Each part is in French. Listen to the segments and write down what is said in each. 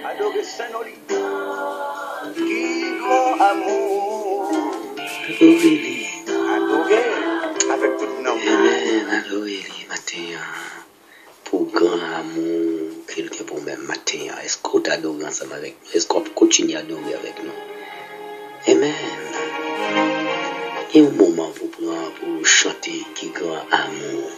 Adorer Saint-Noli. Qui grand amour. Adorer avec tout le nom. Amen, adorer matin. Pour grand amour, quelque pour même matin. Est-ce qu'on t'adore ensemble avec nous? Est-ce qu'on continue à adorer avec nous? Amen. Il y a un moment pour prendre, pour chanter qui grand amour.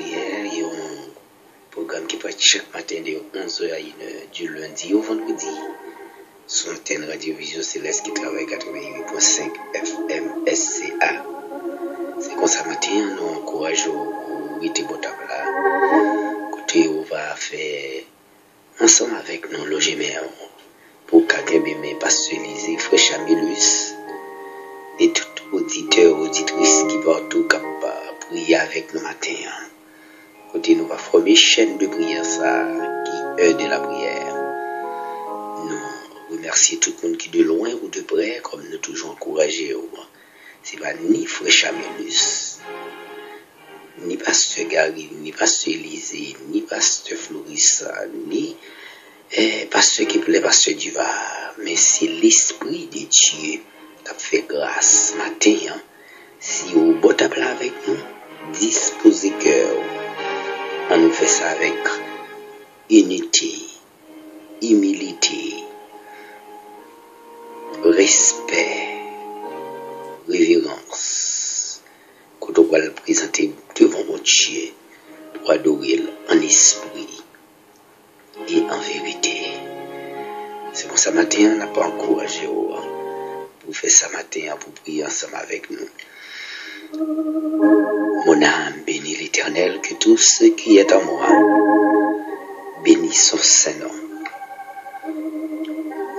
Il y a un programme qui passe chaque matin de 11h à 1h du lundi au vendredi. Sur l'antenne Radio-Vision Céleste qui travaille 88.5 FM SCA. C'est comme ça matin, nous encourageons au 8 potable là. Côté on va faire ensemble avec nous logement pour qu'un bébé pasteuriser fraîche à Milus et tout auditeur auditrice qui partout capable prier avec nous matin. Côté nous va former chaîne de prière ça qui heure de la prière. Nous remercions tout le monde qui de loin ou de près comme nous toujours encouragé. C'est pas ni frère Chamélus, ni pasteur Gary, ni pasteur Élisée, ni pasteur Florissa, ni pasteur qui plaît pasteur Duval, mais c'est l'esprit de Dieu qui a fait grâce matin. Hein. Si vous botte à plat avec nous, disposez cœur. On nous fait ça avec unité, humilité, respect, révérence. Quand on va le présenter devant mon Dieu, pour adorer en esprit et en vérité. C'est pour ça matin, on n'a pas encouragé pour faire ça matin, pour prier ensemble avec nous. Mon âme bénit l'Éternel, que tout ce qui est en moi bénit son Saint-Nom.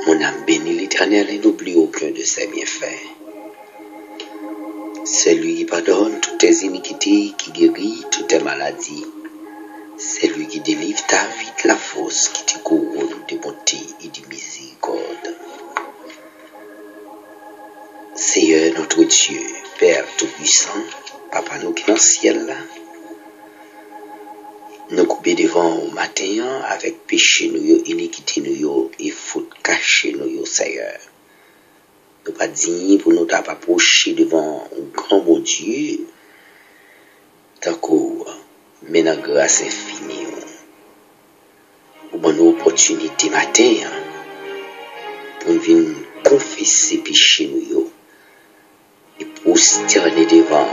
Mon âme bénit l'Éternel et n'oublie aucun de ses bienfaits. C'est lui qui pardonne toutes tes iniquités, qui guérit toutes tes maladies. C'est lui qui délivre ta vie de la fosse, qui te couronne de bonté et de miséricorde. Seigneur notre Dieu, Père Tout-Puissant, Papa nous qui est dans le ciel là, nous couper devant au matin avec péché nous, iniquité nous et faute cachée nous, Seigneur. Nous pas dignes pour nous approcher devant un grand bon Dieu, tant qu'on met la grâce infinie, ou bonne opportunité matin pour venir confesser péché nous et prosterner devant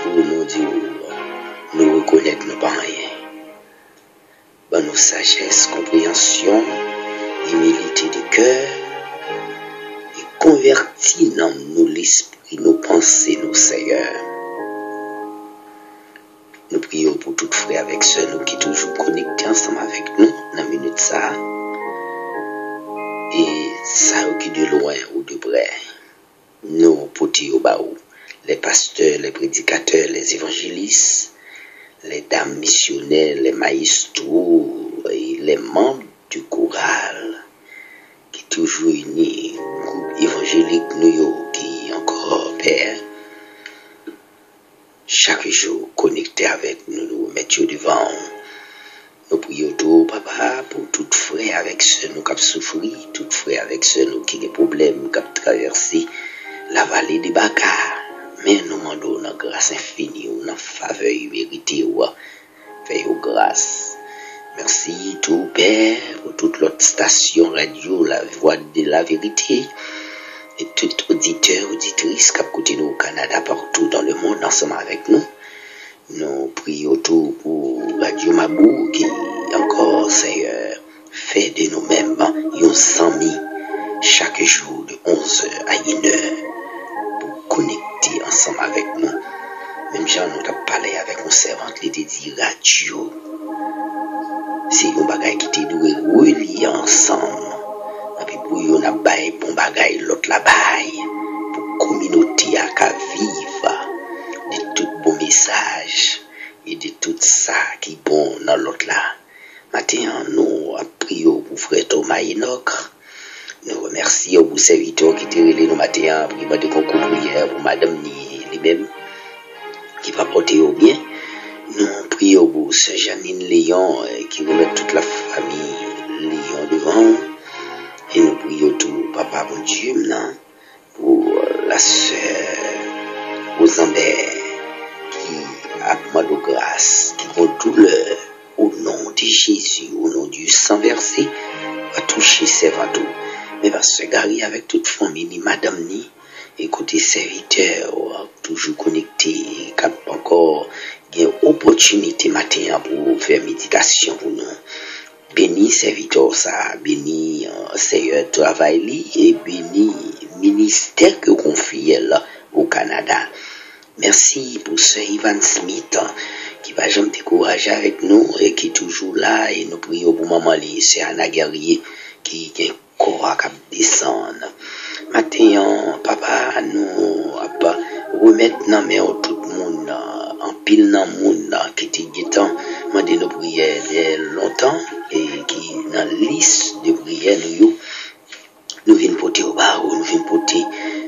pour nous dire nous reconnaître nos pas rien. Bonne sagesse, compréhension, humilité de cœur et convertis dans nous l'esprit, nos pensées, nos seigneurs. Nous prions pour tout frère avec ceux nous qui toujours connectés ensemble avec nous dans la minute ça. Et ça qui de loin ou de près. Nous potis au bas, les pasteurs, les prédicateurs, les évangélistes, les dames missionnaires, les maestros et les membres du choral qui toujours unis, groupe évangélique nous qui encore Père. Chaque jour connecté avec nous, nous mettons devant. Nous prions tout, papa, pour tout frère avec ceux nous qui souffrent, tout frère avec ceux nous qui ont des problèmes, qui ont traversé la vallée des Bacars. Mais nous demandons une grâce infinie, une faveur méritée, fais-nous grâce. Merci tout, Père, pour toute l'autre station radio, la voix de la vérité. Et tout auditeur, auditrice qui a écouté nous au Canada, partout dans le monde, ensemble avec nous. Nous prions tout pour Radio Mabou qui encore, Seigneur, fait de nous-mêmes un ami chaque jour de 11h à 1h pour connecter ensemble avec nous. Même si nous avons parlé avec une servante, qui dit radio. C'est un bagage qui te doit relier ensemble. Et puis pour yon a bail bon bagage l'autre la bail pour communauté à ka vivre de tout bon message et de tout ça qui bon dans l'autre là. Maintenant nous prions pour frère Thomas Enoch. Nous remercions pour serviteur qui te relé nous matin pour demander concours prière pour madame ni lui-même qui va porter au bien. Nous prions pour sœur Janine Léon qui remet toute la famille Léon devant. Et nous prions tout, papa, mon Dieu, maintenant, pour la sœur Rosambert, qui a demandé de grâce, qui vont douleur, au nom de Jésus, au nom du sang versé, va toucher ses ventous. Mais va se garer avec toute famille, madame, ni, écoutez, serviteurs, toujours connectés, qui a encore une opportunité matin pour faire méditation pour nous. Béni serviteur ça, béni Seigneur travail li et béni ministère que confie là au Canada. Merci pour ce Ivan Smith qui va jamais décourager avec nous et qui est toujours là et nous prions pour maman li, c'est Anna Guerrier qui est corps à descendre. Maintenant papa nous pas remettre dans main tout le monde en pile dans monde qui était guettant mandé nos prières dès longtemps et qui dans liste de prières nous venons porter au bar, nous venons porter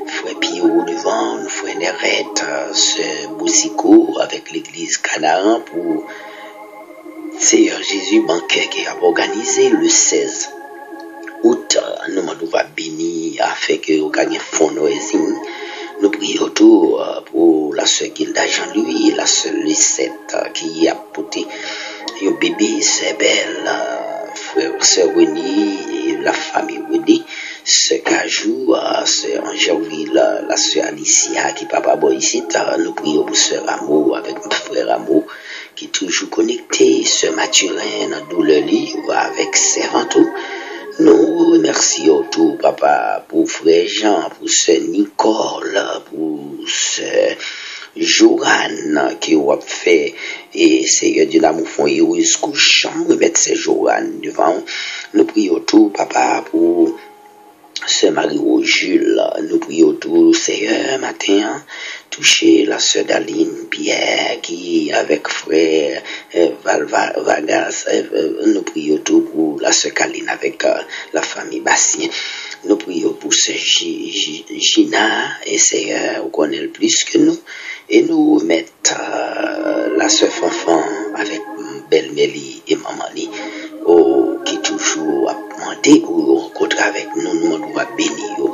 frère Pierrot devant, nous frère Nerette, ce Boussico avec l'église Canaran pour Seigneur Jésus banquet qui a organisé le 16 août. Nous nous va bénir afin que nous gagnions fond noisine. Nous prions autour pour la sœur Gilda Jean-Louis, la sœur Lucette qui a porté un bébé, c'est belle, frère, sœur Winnie et la famille Winnie, sœur Cajou, sœur Angéline, la sœur Alicia qui papa boy ici. Nous prions pour sœur Amour avec mon frère Amour qui est toujours connecté, sœur Mathurin dans douleur livre avec Servantou. Nous remercions tout, papa, pour frère Jean, pour sœur Nicole, pour sœur Joanne qui a fait, et Seigneur Dieu d'amour font heureuse couche, nous remettons ces Joanne devant. Nous prions tout, papa, pour sœur Marie-Jules, nous prions tout, Seigneur, matin, toucher la sœur Daline Pierre qui avec frère Vargas, nous prions tout pour la sœur Caline avec la famille Bastien. Nous prions pour sœur Gina et Seigneur, on connaît le plus que nous, et nous mettons la sœur Fanfan avec Belle Mélie et Mamani, qui toujours a demandé pour rencontrer avec nous, nous va bénir.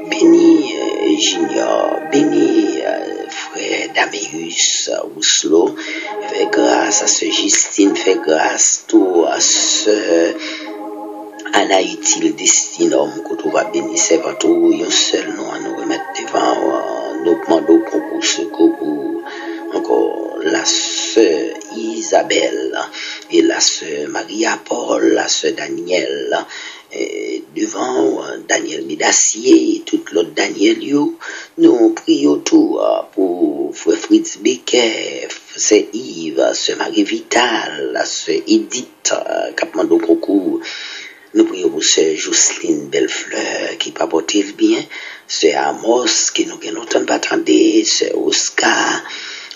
Béni Junior, béni frère Daméus Rousselot, fait grâce à ce Justine, fait grâce tout à ce Anna Utile Destinum, que tu vas bénir, c'est votre un seul nom à nous remettre devant, nous demandons concours secours pour encore la sœur Isabelle et la sœur Maria-Paul, la sœur Daniel, devant Daniel Midassier et tout l'autre Daniel, nous prions tout pour frère Fritz Becker, sœur Yves, sœur Marie Vital, la sœur Edith, capement au concours. Nous prions pour sœur Jocelyne Bellefleur qui pas porté le bien, sœur Amos qui nous n'entend pas attendre, sœur Oscar.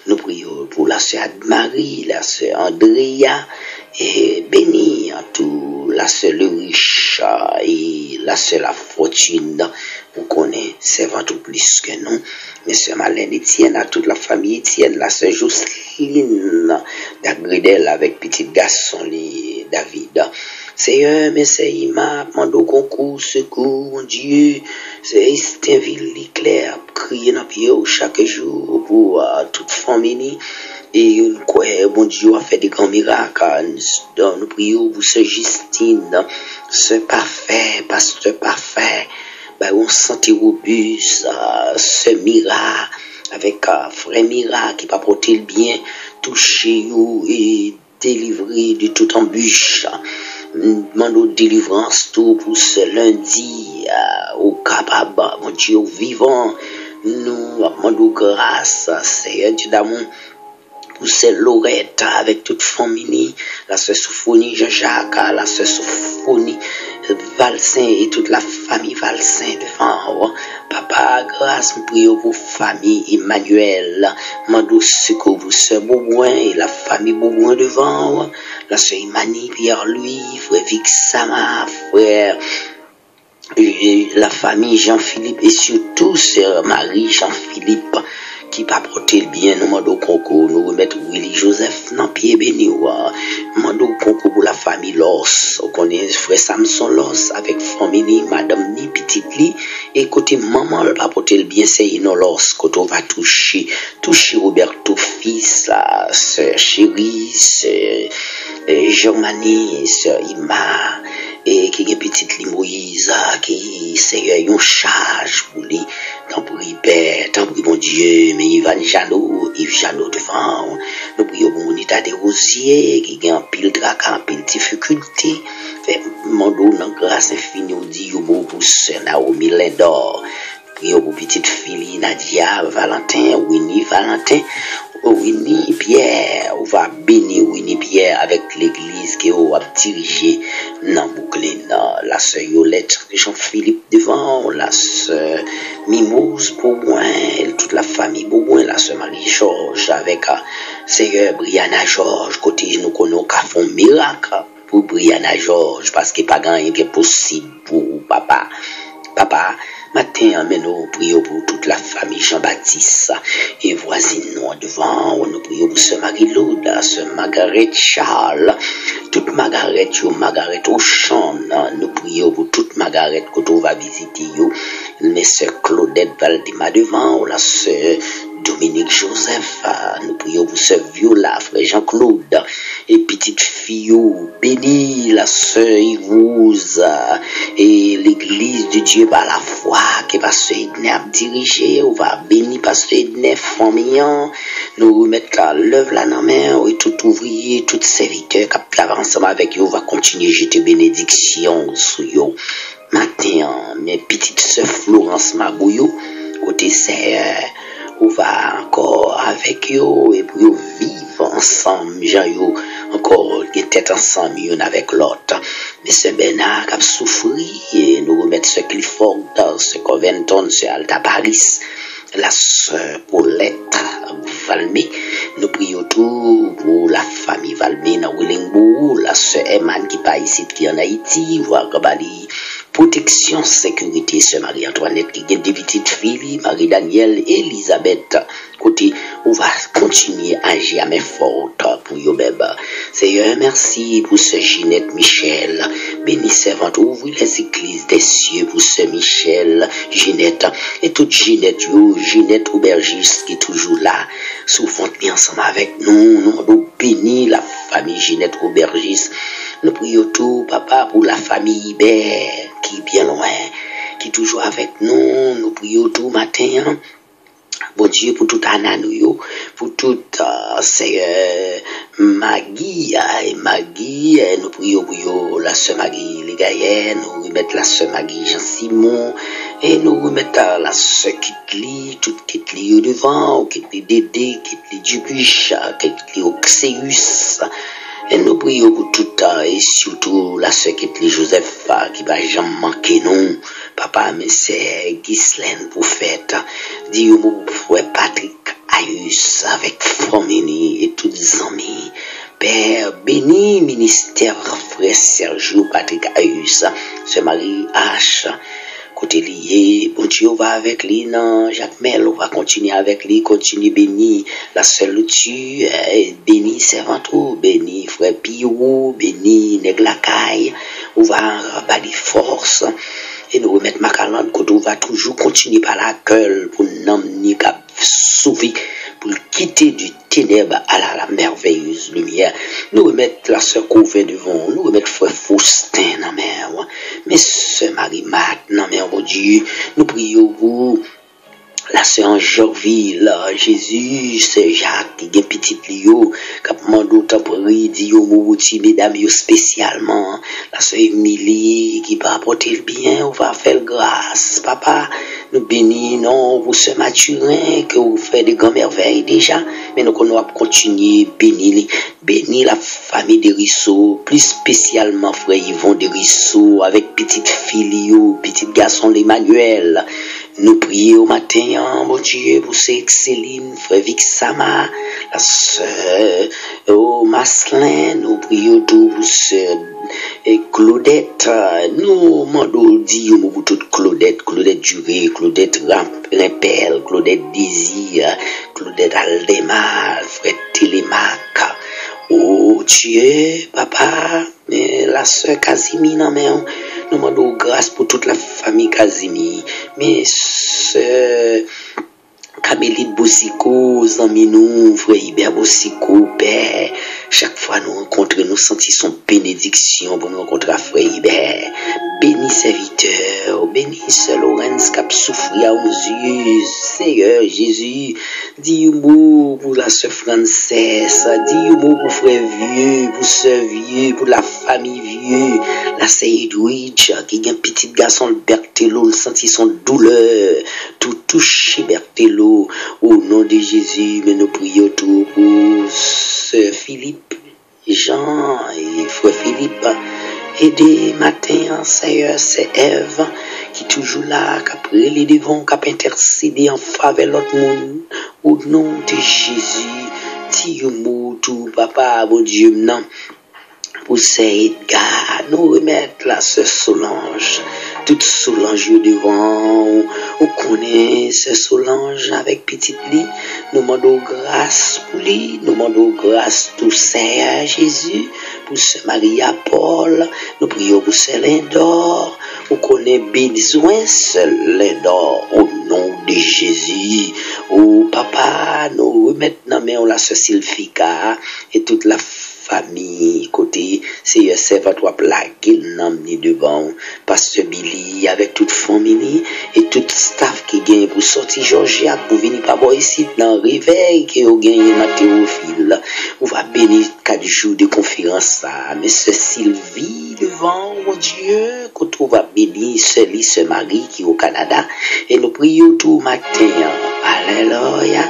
Nous prions pour la sœur Marie, la sœur Andrea, et béni en tout, la sœur Le Riche et la sœur La Fortune. Vous connaissez, c'est tout plus que nous. Mais sœur Malène Etienne, à toute la famille Etienne, la sœur Jocelyne d'Agridel avec petit garçon, David. Seigneur, mais c'est Ima, mando concours, secours, mon Dieu, c'est Estinville, l'éclair, crier dans pied chaque jour pour toute famille. Et nous croyons, bon Dieu, a fait des grands miracles. Nous prions pour ce Justine, ce parfait, pasteur parfait. On santé robuste, ce miracle, avec frère miracle qui va porter le bien, toucher et délivrer de toute embûche. demandons délivrance tout pour ce lundi, au capable, mon Dieu, au vivant. Nous demandons grâce, Seigneur Dieu d'amour, pour ces Lorette avec toute famille, la sœur Souphonie Jean-Jacques, la sœur Souphonie Valsin et toute la famille Valsin devant. Papa, grâce, nous prions pour famille Emmanuel, mandou secours pour sœur Beauboin et la famille Beauboin devant, la sœur Imani, Pierre-Louis, frère Vixama, frère la famille Jean-Philippe et surtout sœur Marie Jean-Philippe qui pas porter le bien, nous mandons concours, nous remettre Willy Joseph dans pied béni, mandons concours pour la famille Loss, on connaît frère Samson Loss avec famille, madame ni petite li, et côté maman, elle pas porter le bien, c'est Ino Loss, quand on va toucher Roberto fils, la sœur chérie, sœur Germanie, sœur Ima, et qui est petite li Moïse, qui c'est une charge pour lui, tant pour Père, tant pour mon Dieu, mais Yves Janot devant, nous prions pour Monita des Rosiers, qui a un pile tracas, un pile difficulté, fait mandou dans grâce infinie, on dit, pour sœur Naomi Lindor, prions pour petite fille Nadia, Valentin, Winnie Valentin, Winnie Pierre, on va bénir Winnie Pierre avec l'église qui va diriger dans Bouclin, la sœur Yolette Jean-Philippe devant, la sœur Mimose Beauboin, toute la famille Beauboin, la sœur Marie-Georges avec sœur Brianna Georges, côté nous connaissons qu'à font miracle pour Brianna Georges, parce qu'il n'y a pas rien qui est possible pour papa. Papa, matin, nous prions pour toute la famille Jean-Baptiste et voisine nous devant. Nous prions pour sœur Marie-Laude, sœur Margaret Charles, toute Margaret Auchan. Nous prions pour toute Margaret quand on va visiter. Mais sœur Claudette Valdima devant, la sœur Dominique Joseph, nous prions pour sœur Viola, frère Jean-Claude, et petite fille, béni la sœur Yvouze, et l'église de Dieu par la foi, que pasteur Edner a dirigé, on va bénir pasteur Edner, famille, nous remettre l'œuvre là dans la main, et tout ouvrier, tout serviteur qui travaille ensemble avec eux, on va continuer à jeter bénédiction sur eux. Matin, mes petites sœurs Florence Mabouyo, côté sœur, on va encore avec eux et pour vivre ensemble, j'ai encore une tête ensemble, une avec l'autre. Mais ce Bernard qui a souffert, et nous remettre ce Clifford, ce Covington, ce Alta Paris, la sœur Paulette Valmé, nous prions tout pour la famille Valmé dans Willingbourg, la sœur Eman qui pas ici, qui en Haïti, voir Kabali, protection, sécurité, sœur Marie-Antoinette qui a des petites filles, Marie-Danielle, Elisabeth, côté, on va continuer à agir à mes fortes pour yo bébé. Seigneur, merci pour ce Ginette Michel, béni servante, ouvre les églises des cieux pour ce Michel, Ginette, et toute Ginette aubergiste qui est toujours là, souvent ensemble avec nous, nous bénis la famille Ginette aubergiste, nous prions tout, papa, pour la famille Hubert, qui est bien loin, qui est toujours avec nous, nous prions tout matin, bon Dieu, pour tout Ananouyo, pour toute Maggie, nous prions pour la sœur Maggie Légaïenne, nous remettons la sœur Maggie Jean-Simon, et nous remettons la sœur Kitli, toute Kitli au devant, Kitli Dédé, Kitli Dubuche, Kitli Oxeus, et nous prions pour tout, et surtout la sœur Kitli Joseph, qui va jamais manquer nous. Papa, mais c'est Ghislaine Prophète, Dieu mon frère Patrick Ayus, avec famille et tous les amis. Père, béni, ministère, frère Sergio Patrick Ayus, sœur Marie H, côté lié, bon Dieu va avec lui, non, Jacques Mel, on va continuer avec lui, continue béni, la sœur Lutu, béni Servantou, béni frère Pio, béni Neglacaille, on va bali force, et nous remettre ma calende, quand on va toujours continuer par la gueule, pour n'emmener qu'à sauver, pour quitter du ténèbre à la merveilleuse lumière. Nous remettre la sœur Couvet devant, nous remettre frère Faustin dans mer, mais sœur Marie-Mat, non mais mon Dieu, nous prions pour La sœur Angerville, Jésus, c'est Jacques, qui est petit Lio, qui a demandé au temporary, dit au mouti, mesdames, yo spécialement. La sœur Émilie, qui va apporter le bien, on va faire grâce. Papa, nous bénissons pour ce Mathurin, que vous faites de grandes merveilles déjà, mais nous allons continuer, bénir la famille de Rissot, plus spécialement frère Yvon de Rissot, avec petite fille, petit garçon l'Emmanuel. Nous prions au matin, mon Dieu, pour ces Céline, frère Vixama, la sœur, Maslin, nous prions tout pour sœur Claudette, nous demandons Dieu pour toute Claudette Duré, Claudette Rimpel, Claudette Désir, Claudette Aldemar, frère Télémac. Oh Dieu, papa, la sœur Casimir, non mais nous demandons grâce pour toute la famille Casimir, mais sœur Camélie Bossico, amis nous, frère Hubert Bossico, père, chaque fois nous rencontrons, nous sentissons bénédiction pour nous rencontrer frère Hubert. Bénis serviteur, bénis sœur Laurence qui a souffert à nos yeux, Seigneur Jésus, dis un mot pour la sœur Frances, dis un mot pour frère vieux, pour sœur vieux, pour la famille vieux, la sœur Edwidge, qui est un petit garçon, le Berthelot, le sentit son douleur, tout touché Berthelot, au nom de Jésus, mais nous prions tout pour sœur Philippe, Jean et frère Philippe. Aider matin, Seigneur, c'est Ève qui toujours là, qui a pris les devants, qui a intercédé en faveur de l'autre monde. Au nom de Jésus, dis-moi tout, papa, mon Dieu, non. Pour Edgar, nous remettre la sœur Solange, toute Solange devant, on connaît ce Solange avec petite lit, nous demandons grâce pour lui, nous demandons grâce tout Seigneur Jésus, pour ce Maria Paul, nous prions pour ce Lindor, on connaît besoin ce Lindor, au nom de Jésus, oh papa, nous remettons maintenant la sœur Sylphika et toute la famille, côté, c'est servatoire plaqué, n'emmener devant, pasteur Billy, avec toute famille, et tout staff qui gagne pour sortir Georgia, pour venir par moi ici, dans le réveil, qui a gagné dans Théophile. On va bénir 4 jours de conférence, ça, mais ce Sylvie devant, mon Dieu, qu'on trouve à bénir ce Marie qui est au Canada, et nous prions tout matin, alléluia.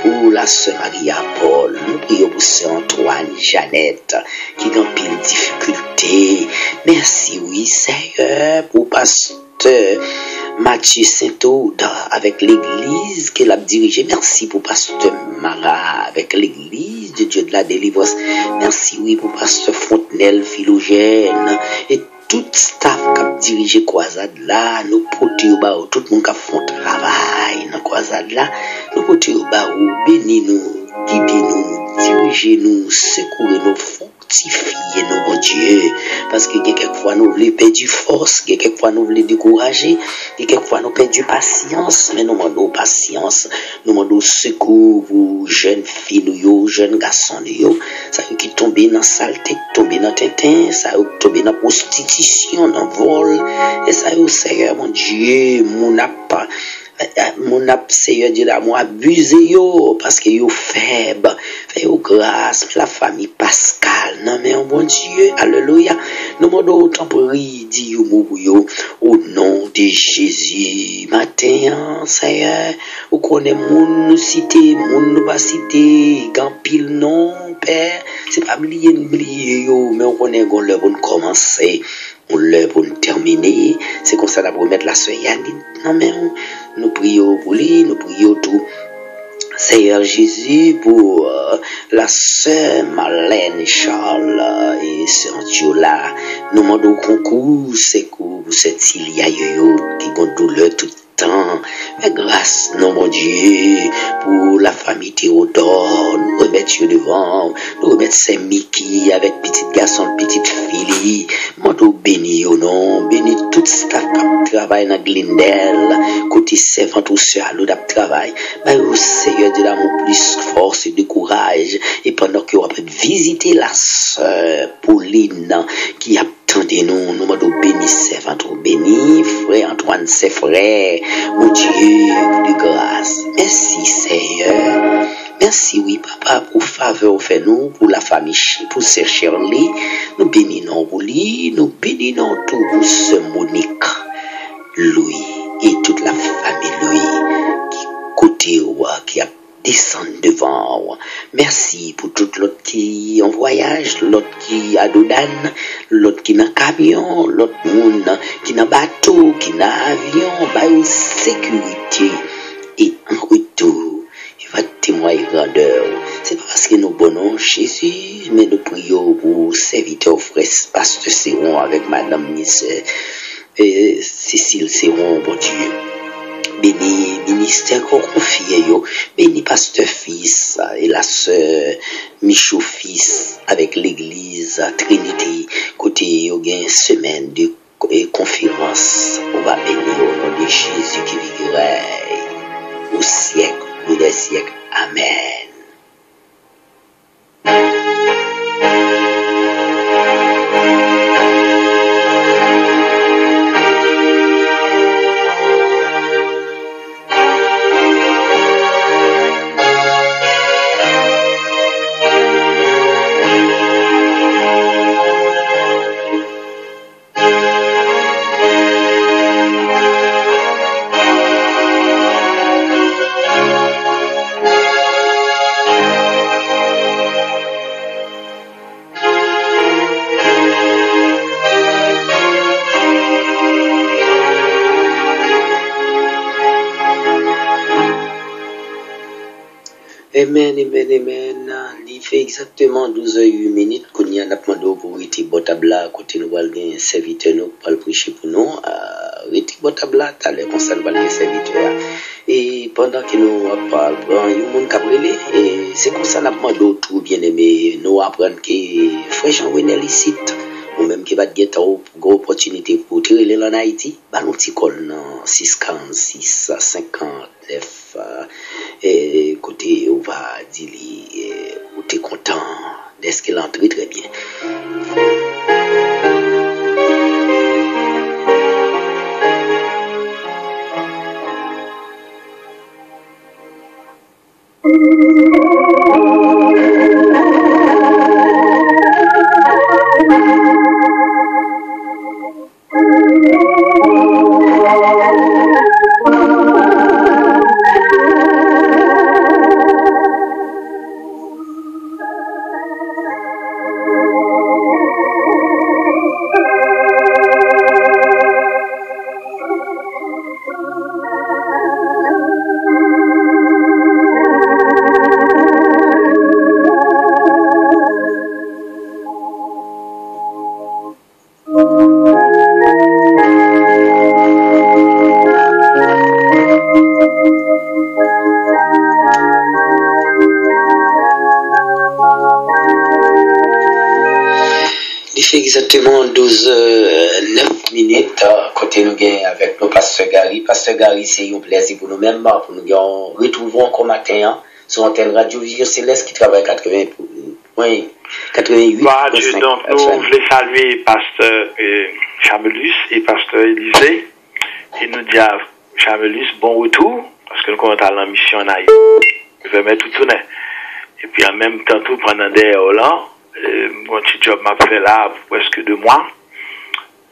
Pour la sœur Maria Paul, nous prions pour sœur Antoine, Jeannette, qui est en pile difficulté. Merci, oui, Seigneur, pour pasteur Mathieu Saint-Aude, avec l'église qu'elle a dirigée. Merci pour pasteur Mara, avec l'église de Dieu de la délivrance. Merci, oui, pour pasteur Fontenelle, Philogène, et tout staff qui a dirigé Croisade là, nous portons au tout le monde qui a fait travail dans Croisade là, nous portons au bénis-nous, guidez-nous, dirigez-nous, secourez-nous, fortifiez-nous, mon Dieu, parce que quelquefois nous voulons perdre force, quelquefois nous voulons décourager, quelquefois nous perdons patience, mais nous demandons patience, nous demandons secours pour jeunes filles, jeunes garçons, ça qui tombent dans la saleté, tombent dans le tintin, ça tombent dans la prostitution, dans le vol, et ça Seigneur, mon Dieu, mon Seigneur Dieu d'amour abusé yo parce que yo faible fait yo grâce la famille Pascal non mais bon Dieu alléluia nous demandons autant pour dire yo au nom de Jésus matin Seigneur ou connaît moun cité moun pas cité grand pile non père c'est pas oublier yo mais on connaît gon le bon commencer on le bon terminer c'est comme ça la promettre la sœur Yannick non mais nous prions pour lui, nous prions tout. Seigneur Jésus pour la sœur Marlène Charles et sœur Diola. Nous demandons concours, secours pour cette Ilia Yoyo qui ont douleur tout le temps. Mais grâce, non mon Dieu, pour la famille Théodore, nous remettons devant, nous remettons Saint Mickey avec petit garçon, petite fille. Nous bénis au nom, bénis tout staff qui travaille dans Glendale, côté servant ou sœur, nous travail. Mais au Seigneur de l'amour, plus force et de courage. Et pendant que vous visiter la sœur Pauline qui attendait nous, nous demandons bénis béni servante béni, frère Antoine, ses frères, mon Dieu de grâce. Merci Seigneur. Merci, oui, papa, pour faveur fait nous, pour la famille, pour ces Shirley. Nous bénissons pour lui, nous bénissons tout pour ce Monique, lui, et toute la famille, lui, qui côté, qui a descendu devant. Merci pour tout l'autre qui en voyage, l'autre qui a Dodan, l'autre qui n'a camion, l'autre monde qui n'a bateau, qui n'a avion, bah, sécurité. Et en retour, il va témoigner grandeur. C'est pas parce que nous bonons Jésus, mais nous prions pour serviteur frère Pasteur Séron avec Madame Miss Cécile Séron, bon Dieu. Béni ministère qu'on confie, béni pasteur fils et la sœur Michou fils avec l'église Trinité. Côté, il y a une semaine de conférence. On va bénir au nom de Jésus qui vivra au siècle des siècles. Amen. Amen, amen, amen. Il fait exactement 12h08 minutes qu'on y a demandé pour retirer Botabla, côté nous allons un serviteur nous pour le prêcher pour nous. Retirer Botabla, t'as l'air qu'on s'en va les serviteurs. Et pendant que nous parlons, il y a un monde qui a brûlé. Et c'est comme ça qu'on a demandé tout bien aimé. Nous apprenons que frère Jean-Renel ici, ou même qui va get une grosse opportunité pour tirer les en Haïti, bah nous t'y collons 646 59. Et côté on va dire où t'es content d'est-ce qu'elle entre très bien. Exactement 12h09 minutes côté nous gain avec nos pasteur Gary. Pasteur Gary, c'est un plaisir pour nous-mêmes pour nous retrouver encore matin sur antenne Radio Vision Céleste qui travaille 88. Bah, Dieu, donc nous voulons saluer pasteur Chamelus et pasteur Élisée et nous dire à Chamelus bon retour parce que nous comptons dans la mission en Haïti. Je vais mettre tout tourner. Et puis en même temps tout pendant des heures mon petit job m'a fait là presque 2 mois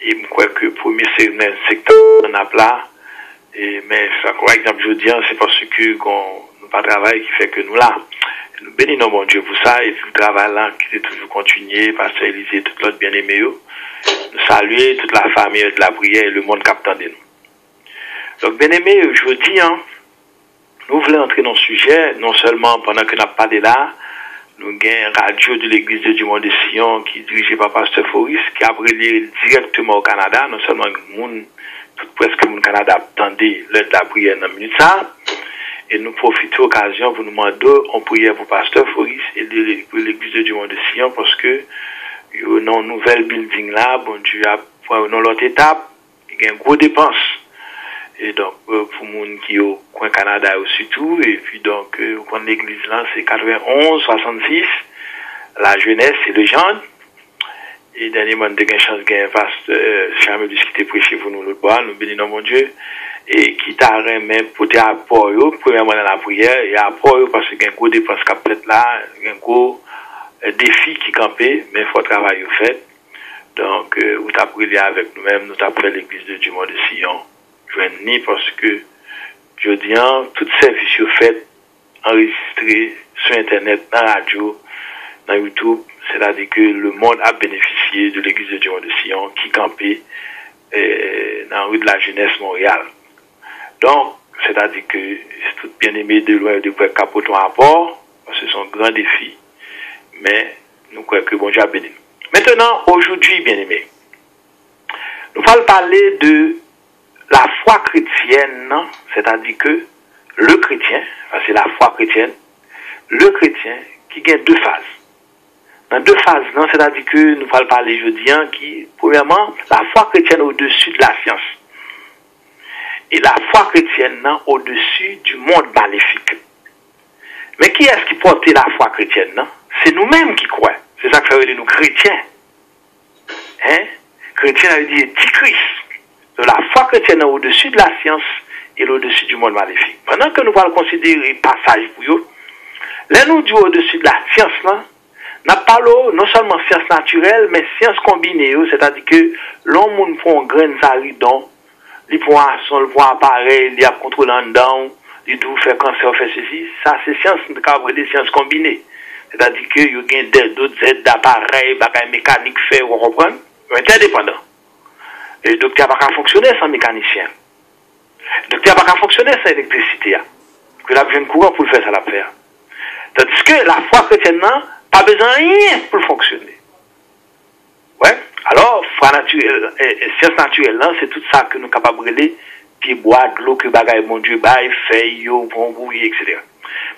et je crois que le premier secteur on a là mais par exemple je dis c'est parce que nous pas travail qui fait que nous là nous bénissons mon Dieu pour ça et puis le travail là qui est toujours continué pasteur Élisée tout l'autre bien aimé nous saluer toute la famille de la prière et le monde captant de nous donc bien aimé je dis nous voulons entrer dans le sujet non seulement pendant que nous avons parlé là. Nous avons une radio de l'église de Dieu de Sion qui est dirigée par Pasteur Foris, qui a brûlé directement au Canada, non seulement presque le Canada attendait l'heure de la prière dans minute ça. Et nous profitons de l'occasion pour nous demander en prière pour Pasteur Foris et pour l'église de Dieu de Sion parce que dans une nouvelle building là, bon Dieu a dans l'autre étape, il y a une grosse dépense. Et donc, pour les gens qui sont au coin Canada aussi tout, et puis donc, au coin de l'église là, c'est 91, 66, la jeunesse et le genre. Et dernièrement, nous avons une chance de gagner pasteur Charmelus qui était prêché pour nous l'autre bois, nous bénissons mon Dieu, et qui t'a remis pour tes apports, premièrement dans la prière, et apports parce qu'il y a un gros dépense qui a peut-être là, un gros défi qui campait, mais il faut travailler fait. Donc, vous t'as prié avec nous-mêmes, nous t'as fait l'église de Dieu de Sion. Je ni parce que, je dis, tout service fait, enregistré sur Internet, dans la radio, dans YouTube, c'est-à-dire que le monde a bénéficié de l'église de Dieu de Sion qui campait dans la rue de la Jeunesse Montréal. Donc, c'est-à-dire que c'est tout bien aimé de loin de près capoter un rapport, parce que c'est un grand défi, mais nous croyons que bon Dieu a béni. Maintenant, aujourd'hui, bien aimé, nous allons parler de la foi chrétienne, c'est-à-dire que le chrétien, c'est la foi chrétienne, le chrétien qui gagne deux phases. Dans deux phases, c'est-à-dire que nous allons parler aujourd'hui, qui, premièrement, la foi chrétienne au-dessus de la science. Et la foi chrétienne au-dessus du monde maléfique. Mais qui est-ce qui porte la foi chrétienne? C'est nous-mêmes qui croyons. C'est ça que ça veut dire nous chrétiens. Hein? Chrétien ça veut dire Christ. De la foi chrétienne au-dessus de la science et au-dessus du monde maléfique. Pendant que nous allons considérer passage pour eux, là nous disons au-dessus de la science là, nous parlons non seulement science naturelle, mais science combinée, c'est-à-dire que l'homme prend un grain d'aridon, il prend son appareil, il a contrôlé en dedans, il doit faire cancer, faire ceci, ça c'est science, des sciences combinées. C'est-à-dire que il y a d'autres aides d'appareils, bagages mécaniques faits, vous comprenez? Interdépendant. Et le docteur n'a pas fonctionner sans mécanicien. Le docteur n'a pas fonctionner sans électricité. Que la besoin de courant pour le faire, ça la faire. Tandis que la foi chrétienne n'a pas besoin de rien pour fonctionner. Ouais. Alors, foi naturelle, science naturelle, c'est tout ça que nous sommes capables de brûler, puis boire de l'eau que bagaille, mon Dieu, bail, feuille, bambouille, etc.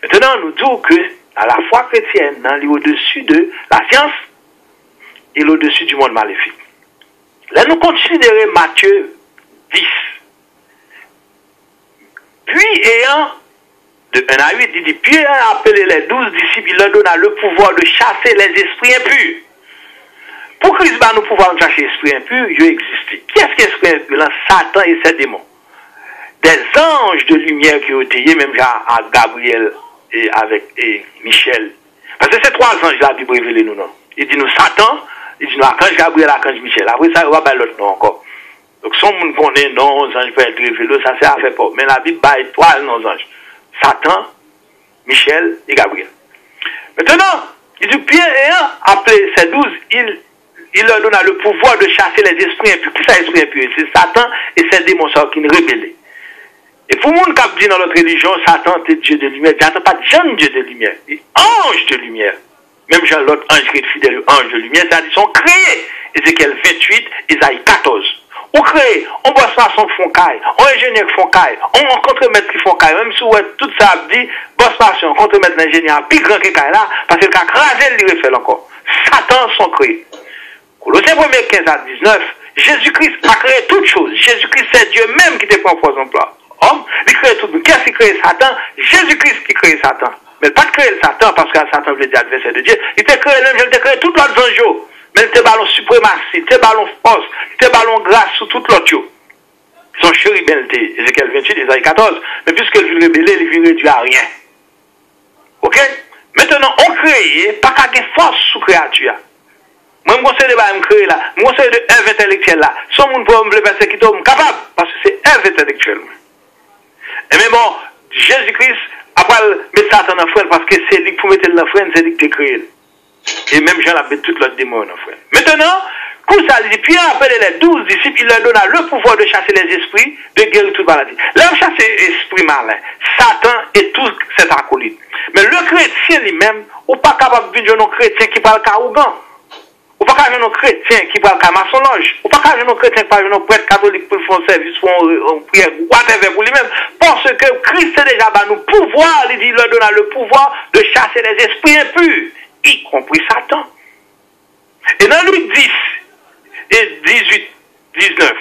Maintenant, nous disons que à la foi chrétienne, il est au-dessus de la science et au-dessus du monde maléfique. Là, nous considérons Matthieu 10. Puis, ayant, de 1 à 8, il dit, puis ayant appelé les 12 disciples, il leur donna le pouvoir de chasser les esprits impurs. Pour Christ, nous pouvoir de chasser les esprits impurs, il existe. Qui est-ce qui est l'esprit impur? Là, Satan et ses démons. Des anges de lumière qui ont été, même à Gabriel et avec Michel. Parce que ces trois anges, la Bible révèle nous, non. Il dit nous Satan, il dit nous archange Gabriel, archange Michel. Après ça, il va pas l'autre nom encore. Donc, si on connaît non, les anges peuvent être révélés, ça c'est à faire pas. Mais la Bible baille trois non anges. Satan, Michel et Gabriel. Maintenant, il dit Pierre ayant appelé ces 12, il leur donne le pouvoir de chasser les esprits impurs. Qui c'est l'esprit impur? C'est Satan et ses démons qui nous rébellent. Et pour le monde qui dit dans notre religion, Satan est Dieu de lumière, Satan pas Jean Dieu de lumière, il ange de lumière. Même Jean l'autre ange qui est fidèle, ange de lumière, c'est-à-dire qu'ils sont créés. Ézéchiel 28, Isaïe 14. On crée, on bosse maçon qui font caille, on ingénieur qui font caille, on contre-maître qui font caille, même si tout ça dit, bosse maçon, contre-maître l'ingénieur, plus grand que caille là, parce que le cas crasé, il refait encore. Satan sont créés. Colossiens 1er 15 à 19, Jésus-Christ a créé toutes choses. Jésus-Christ c'est Dieu même qui te prend pour son plan. Homme, il crée tout. Qui est-ce qui crée Satan? Jésus-Christ qui crée Satan. Mais pas créer le Satan parce que Satan veut dire adversaire de Dieu. Il t'a créé l'homme, il t'a créé tout l'autre ange. Mais il t'a ballon suprématie, il t'a ballon force, il t'a ballon grâce sur tout l'autre. Son chérubin, Ézéchiel 28, Isaïe 14. Mais puisque il veut révéler, il veut réduire à rien. Ok? Maintenant, on crée, pas qu'à une force sous créature. Moi, je conseille de me créer là. Je conseille de œuvre intellectuelle là. Sans mon pour me passer qui tombe capable. Parce que c'est œuvre intellectuelle. Et mais bon, Jésus-Christ, après, mettre Satan en freine parce que c'est lui qui pour mettre le freine, c'est lui qui t'a créé. Et même Jean l'a mis tout l'autre démon en freine. Maintenant, comme ça, il dit, puis il a appelé les 12 disciples, il leur donna le pouvoir de chasser les esprits, de guérir toute maladie. Là, on chasse les esprits malins, Satan et tout cet acolyte. Mais le chrétien lui-même, ou pas capable de vivre un chrétien qui parle arrogant. Ou pas qu'à un chrétien qui parle qu'à maçonnage. Ou pas qu'à un chrétien qui parle qu'à un prêtre catholique pour faire un service, pour une prière, whatever pour lui-même. Parce que Christ est déjà nous pouvoir, il dit, il leur donne le pouvoir de chasser les esprits impurs, y compris Satan. Et dans Luc 10 et 18, 19,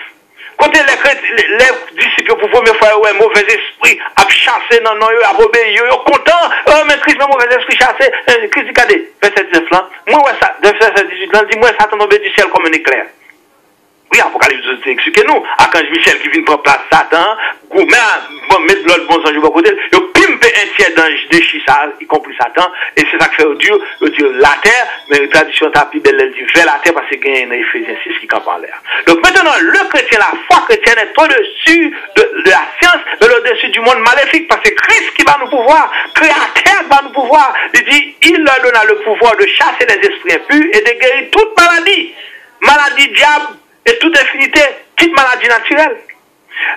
Côté les disciples pour première fois, ouais, mauvais esprit, à chasser dans non, à obéir, yo content, mais Christ, mauvais esprit chassé, Christ, regardez, verset 19 là, moi, ouais, ça, verset 18 là, dis-moi, Satan tombé du ciel comme un éclair. Oui, Apocalypse explique nous, Archange Michel qui vient prendre place Satan, mettre l'autre bon ange au côté, il pimpe un tiers d'ange de Chissa, y compris Satan, et c'est ça que fait Dieu, la terre, mais la tradition t'a plus belle, elle dit vers la terre parce qu'il y a un Éphésiens 6 qui campe en l'air. Donc maintenant, le chrétien, la foi chrétienne est au-dessus de la science, mais au-dessus du monde maléfique, parce que Christ qui va nous pouvoir, Créateur va nous pouvoir, il dit, il leur donna le pouvoir de chasser les esprits impurs et de guérir toute maladie, maladie diable, et toute infinité, toute maladie naturelle.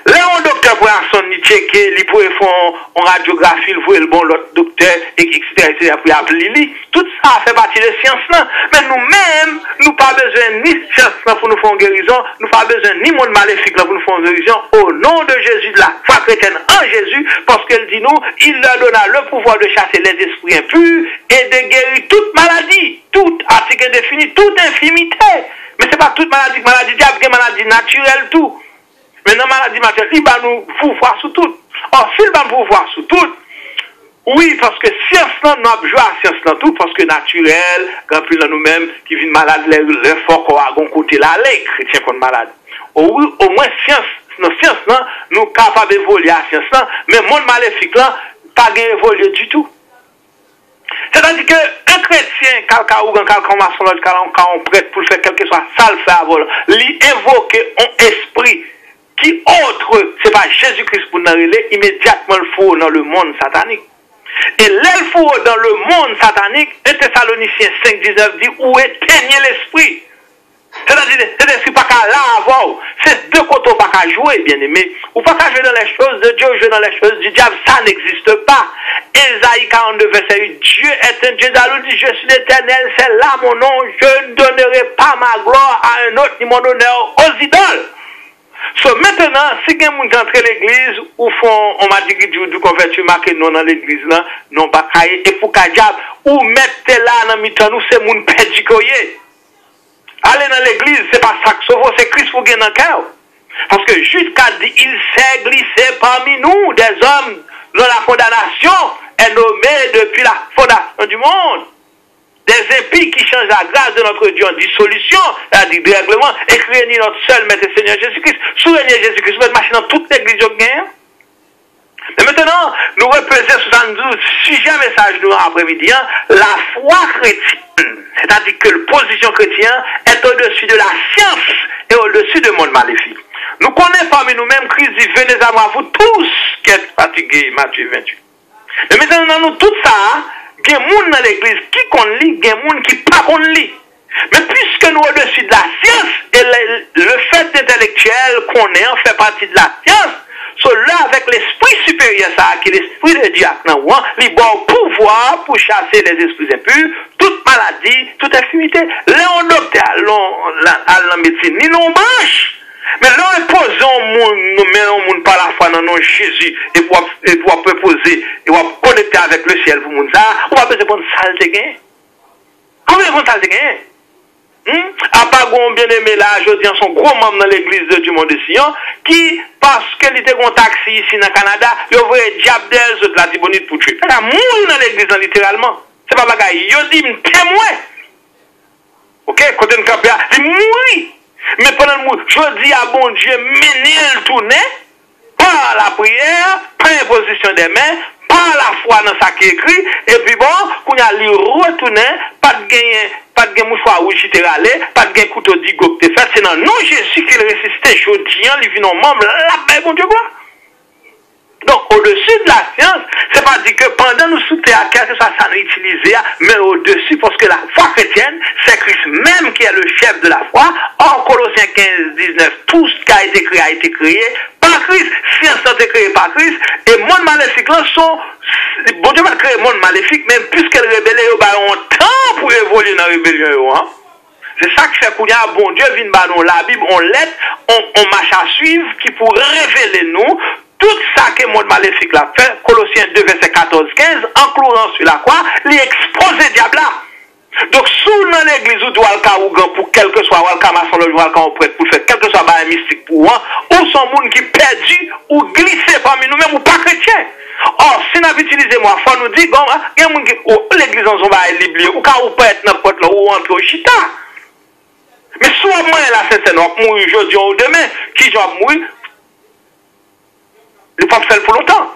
Là, un docteur pour son ni checker, il pourrait faire une radiographie, il voit le bon l'autre docteur, etc., pour appeler lui. Tout ça fait partie de la science là. Mais nous-mêmes, nous pas besoin ni science là pour nous faire une guérison, nous pas besoin ni monde maléfique là pour nous faire une guérison, au nom de Jésus, de la foi chrétienne en Jésus, parce qu'elle dit nous, il leur donna le pouvoir de chasser les esprits impurs et de guérir toute maladie, toute article indéfini, toute infimité. Mais c'est pas toute maladie diable, c'est maladie naturelle tout. Mais dans la maladie naturelle, il va nous pouvoir sous tout. Or, s'il va nous pouvoir sous tout, oui, parce que science là, nous avons joué à science là tout, parce que naturel, quand plus dans nous-mêmes, qui viennent malades, les forts qu'on a à côté là, les chrétiens qu'on malades. Oui, au moins science, nos sciences là, nous capables d'évoluer à science là, mais le monde maléfique là, pas évolué du tout. C'est-à-dire qu'un chrétien, quelqu'un ou quelqu'un maçon, quelqu'un prêtre pour faire quelque chose, ça le fait avant, lui invoquer un esprit qui autre, c'est pas Jésus-Christ pour nous relayer, immédiatement le faut dans le monde satanique. Et l'info dans le monde satanique, 1 Thessaloniciens 5,19 dit, où éteignez l'esprit. C'est-à-dire, c'est l'esprit pas qu'à là avant. C'est deux côtés pas qu'à jouer, bien aimé. Ou pas qu'à jouer dans les choses de Dieu, jouer dans les choses du diable, ça n'existe pas. Ésaïe 42, verset 8, Dieu est un Dieu d'alou, dit, je suis l'Éternel, c'est là mon nom, je ne donnerai pas ma gloire à un autre, ni mon honneur aux idoles. So, maintenant, si quelqu'un est entré à l'église, ou font, on m'a dit que du converti marqué non dans l'église là, non pas caillé, et pour qu'à diable, ou mettez là dans mi-temps, nous c'est moun perdu koye. Aller dans l'église, c'est pas ça que sauve, c'est Christ pour gagner dans le cœur. Parce que jusqu'à dit, il s'est glissé parmi nous, des hommes dont la condamnation est nommée depuis la fondation du monde. Des impies qui changent la grâce de notre Dieu en dissolution, c'est-à-dire dérèglement, écrire ni notre seul Maître Seigneur Jésus-Christ, souvenir Jésus-Christ, vous êtes marché dans toute l'église de gain. Mais maintenant, nous reprenons 72, sujet message nous après-midi, la foi chrétienne, c'est-à-dire que la position chrétienne est au-dessus de la science et au-dessus du monde maléfique. Nous connaissons parmi nous-mêmes, Christ dit, venez à moi, vous tous qui êtes fatigués, Matthieu 28. Mais maintenant, nous, tout ça, il y a des gens dans l'église qui connaissent, il y a des gens qui ne connaissent pas. Mais puisque nous au-dessus de la science, et le fait intellectuel qu'on est, on fait partie de la science, là avec l'esprit supérieur, ça, qui est l'esprit de Dieu, il a le pouvoir pour chasser les esprits impurs, toute maladie, toute infimité. Là, on docteur à la médecine, ni non branche. Mais là, on pose nous mettons monde par la foi dans nos Jésus, et pour proposer, et pour connecter avec le ciel pour nous, on va besoin de prendre salle de gain. Combien de salle de gain? À part qu'on bien aimé là, je dis, son gros membre dans l'église de Dieu Monde de Sion, qui, parce qu'il était un taxi ici dans le Canada, il voyait diable d'elle, la dibonite pour tuer. Il a mouru dans l'église, littéralement. C'est pas bagaille. Il dit, témoin. Ok? Quand on campe, il mourit. Mais pendant le mois, je dis à bon Dieu, mener le tourner, par la prière, par l'imposition des mains, par la foi dans ça qui est écrit, et puis bon, qu'on a lui retourner, pas de gain mouchoir où j'étais allé, pas de gain couteau d'igo que t'es fait, c'est dans non Jésus qu'il résistait, je dis, il vit non membre, là, bon Dieu, gloire. Donc, au-dessus de la science, c'est pas dit que pendant nous souter à quelque chose, ça nous utilisé, mais au-dessus, parce que la foi chrétienne, c'est Christ même qui est le chef de la foi. En Colossiens 15, 19, tout ce qui a été créé par Christ. Science a été créée par Christ. Et le monde maléfique, là, bon Dieu va créer le monde maléfique, même puisqu'elle rébelle, il y a un temps pour évoluer dans la rébellion, hein. C'est ça qui fait qu'on y a bon Dieu vient dans la Bible, on l'aide, on marche à suivre, qui pour révéler nous, tout ça que le monde maléfique l'a fait, Colossiens 2, verset 14-15, en clouant sur la croix, il expose le diable là. Donc, sous dans l'église, ou doit le cas ou pour quel que soit, ou le cas maçon, ou le cas prêtre, pour faire quel que soit un mystique pour moi, ou ou son monde qui perdu ou glissé parmi nous-mêmes ou pas chrétien. Or, si nous utilisons moi, il faut nous dire, il y a des gens qui l'église en va libre, ou quand vous pouvez être n'importe là, ou entre au chita. Mais soit moi, là, c'est non, mourir aujourd'hui ou demain, qui doit mourir, le pape fait pour longtemps.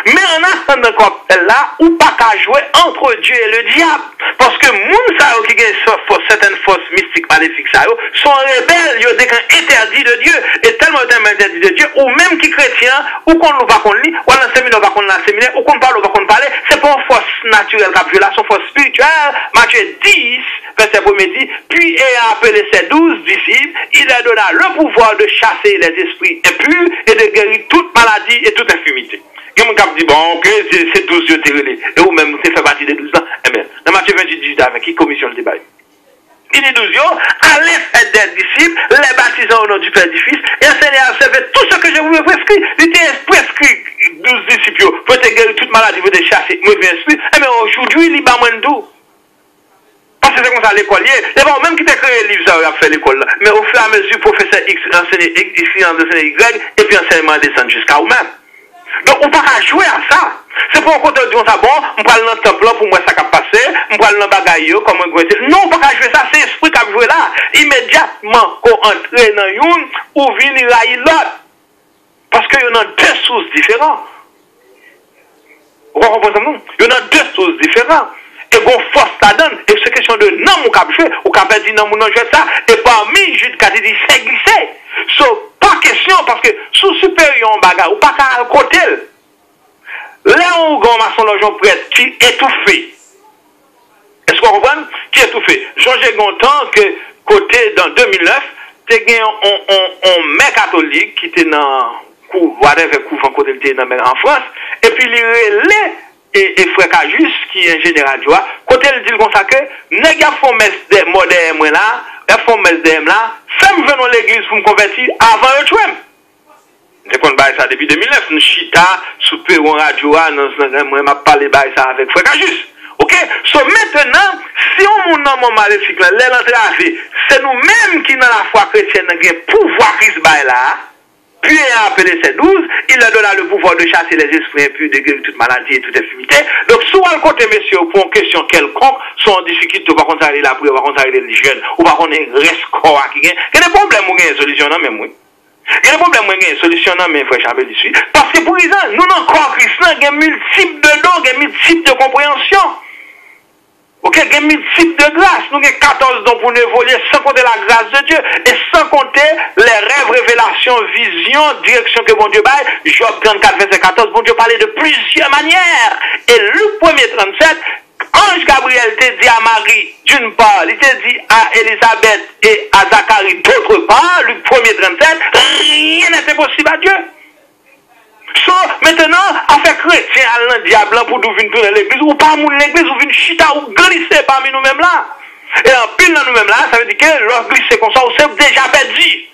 Mais en attendant cocktail là, ou pas qu'à jouer entre Dieu et le diable. Parce que moun sa yo qui ont certaines forces mystiques maléfiques sa yo, sont rebelles, ils ont des interdits de Dieu. Et tellement interdits de Dieu, ou même qui chrétien, ou qu'on ne va qu'on lit, ou dans le séminaire, ou qu'on dans le séminaire, ou qu'on parle, ou qu'on parle, c'est pas une force naturelle qui a vu là, c'est une force spirituelle. Matthieu 10, verset 1er dit, puis ayant appelé ses 12 disciples, il leur donna le pouvoir de chasser les esprits impurs et de guérir toute maladie et toute infirmité. Il y a un dit, bon, ok, c'est 12 yeux télé. Et vous même, vous fait partie des 12 ans. Eh bien, dans Matthieu 28, 18, avec qui commission le débat? Il dit 12 yeux, allez faire des disciples, les baptisant au nom du Père et du Fils, et enseignez à observer tout ce que je vous ai prescrit. Il était prescrit 12 disciples, pour te guérir toute maladie, pour te chasser, mauvais esprit. Eh bien, aujourd'hui, il y a moins de tout. Parce que c'est comme ça à l'école. Il y a même qui t'a créé le livre, ça a fait l'école. Mais au fur et à mesure, professeur X enseigne X, enseigne Y, et puis enseignement descend jusqu'à vous-même. Donc, on ne peut pas jouer à ça. C'est pour qu'on te dise ça, bon, on parle dans le temple pour moi ça qui a passé, on parle dans le bagaille, comme on dit. Non, on ne peut pas jouer ça, c'est l'esprit qui a joué là. Immédiatement, qu'on entre dans une ou vient railler l'autre. Parce qu'il y en a deux sources différentes. Vous comprenez? Il y en a deux sources différentes. Et qu'on force la donne, et c'est question de non, mon cap joué, ou cap dit non, mon non, joué ça, et parmi, Jude qui a dit, c'est glissé. So, pas question, parce que sous supérieur en bagarre, ou pas qu'à côté, là où on a son logement prêtre, qui étouffé. Est-ce qu'on comprend? Qui étouffé? Jean-Jacques Gontan, que côté dans 2009, t'es un mec catholique qui était dans whatever couvent côté était en France, et puis il relait et frère Cajus, qui est ingénieur radio, côté il dit comme ça que, nèg a font mes des modèles moi là, a font mes des là, femme venons l'église pour me convertir avant le tuer. C'est qu'on bail ça depuis 2009, nous chita sous Perron radio, moi m'a parlé bail ça avec frère Cajus. OK? So maintenant, si on mon maléfique là, l'entrée, c'est nous-mêmes qui dans la foi chrétienne qui pouvoir Christ bail là. Puis ayant appelé ces 12, il leur donna le pouvoir de chasser les esprits impurs, de guérir toute maladie et toute infirmité. Donc, soit le côté, messieurs, pour une question quelconque, sont en difficulté, ou par contre, aller la prière, ou par contre, aller les jeunes, ou par contre, reste corps qui gagne. Il y a des problèmes où il y a une solution, non, même oui. Il y a des problèmes où il y a une solution, non, mais frère Chambel ici. Parce que pour exemple, nous, dans le corps chrétien, il y a multiples de dons, il y a multiples de compréhensions. Ok, il y a multiples de grâces. Nous avons 14 dons pour nous évoluer sans compter la grâce de Dieu et sans compter les rêves, révélations, visions, direction que bon Dieu baille. Job 34, verset 14, bon Dieu parlait de plusieurs manières. Et Luc 1er 37, Ange Gabriel t'a dit à Marie, d'une part, il t'a dit à Élisabeth et à Zacharie d'autre part, Luc 1er 37, rien n'est impossible à Dieu. So, maintenant, affaire chrétien, à diable pour nous venir dans l'église, ou pas moun l'église, ou venir chita, ou glisser parmi nous-mêmes là. Et en pile dans nous-mêmes là, ça veut dire que leur glisser comme ça, c'est déjà perdu.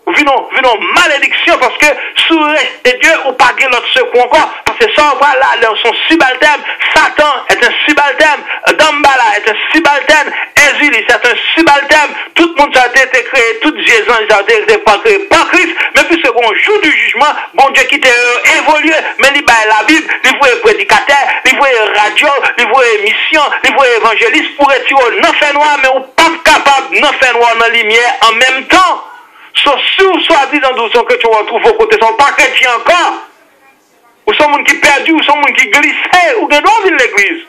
Venons malédiction, parce que sous les Dieu, ou pas de l'autre secours encore, parce que ça, voilà, là, son subalterne, Satan est un subalterne, Dambala est un subalterne, Ezili c'est un subalterne, tout le monde a été créé, tout Jésus a été créé par Christ, mais puisque on joue du jugement, bon Dieu qui t'a évolué, mais il va la Bible, il voit prédicateur, il voit radio, il voit mission, il voit évangéliste pour être dans le fait noir, mais on pas capable de faire noir dans la lumière en même temps. Sauf si vous soi-disant que tu retrouves aux côtés, ne sont pas chrétiens encore. Ou sont gens qui perdus, ou sont gens qui glissent, ou qui doivent venir l'église.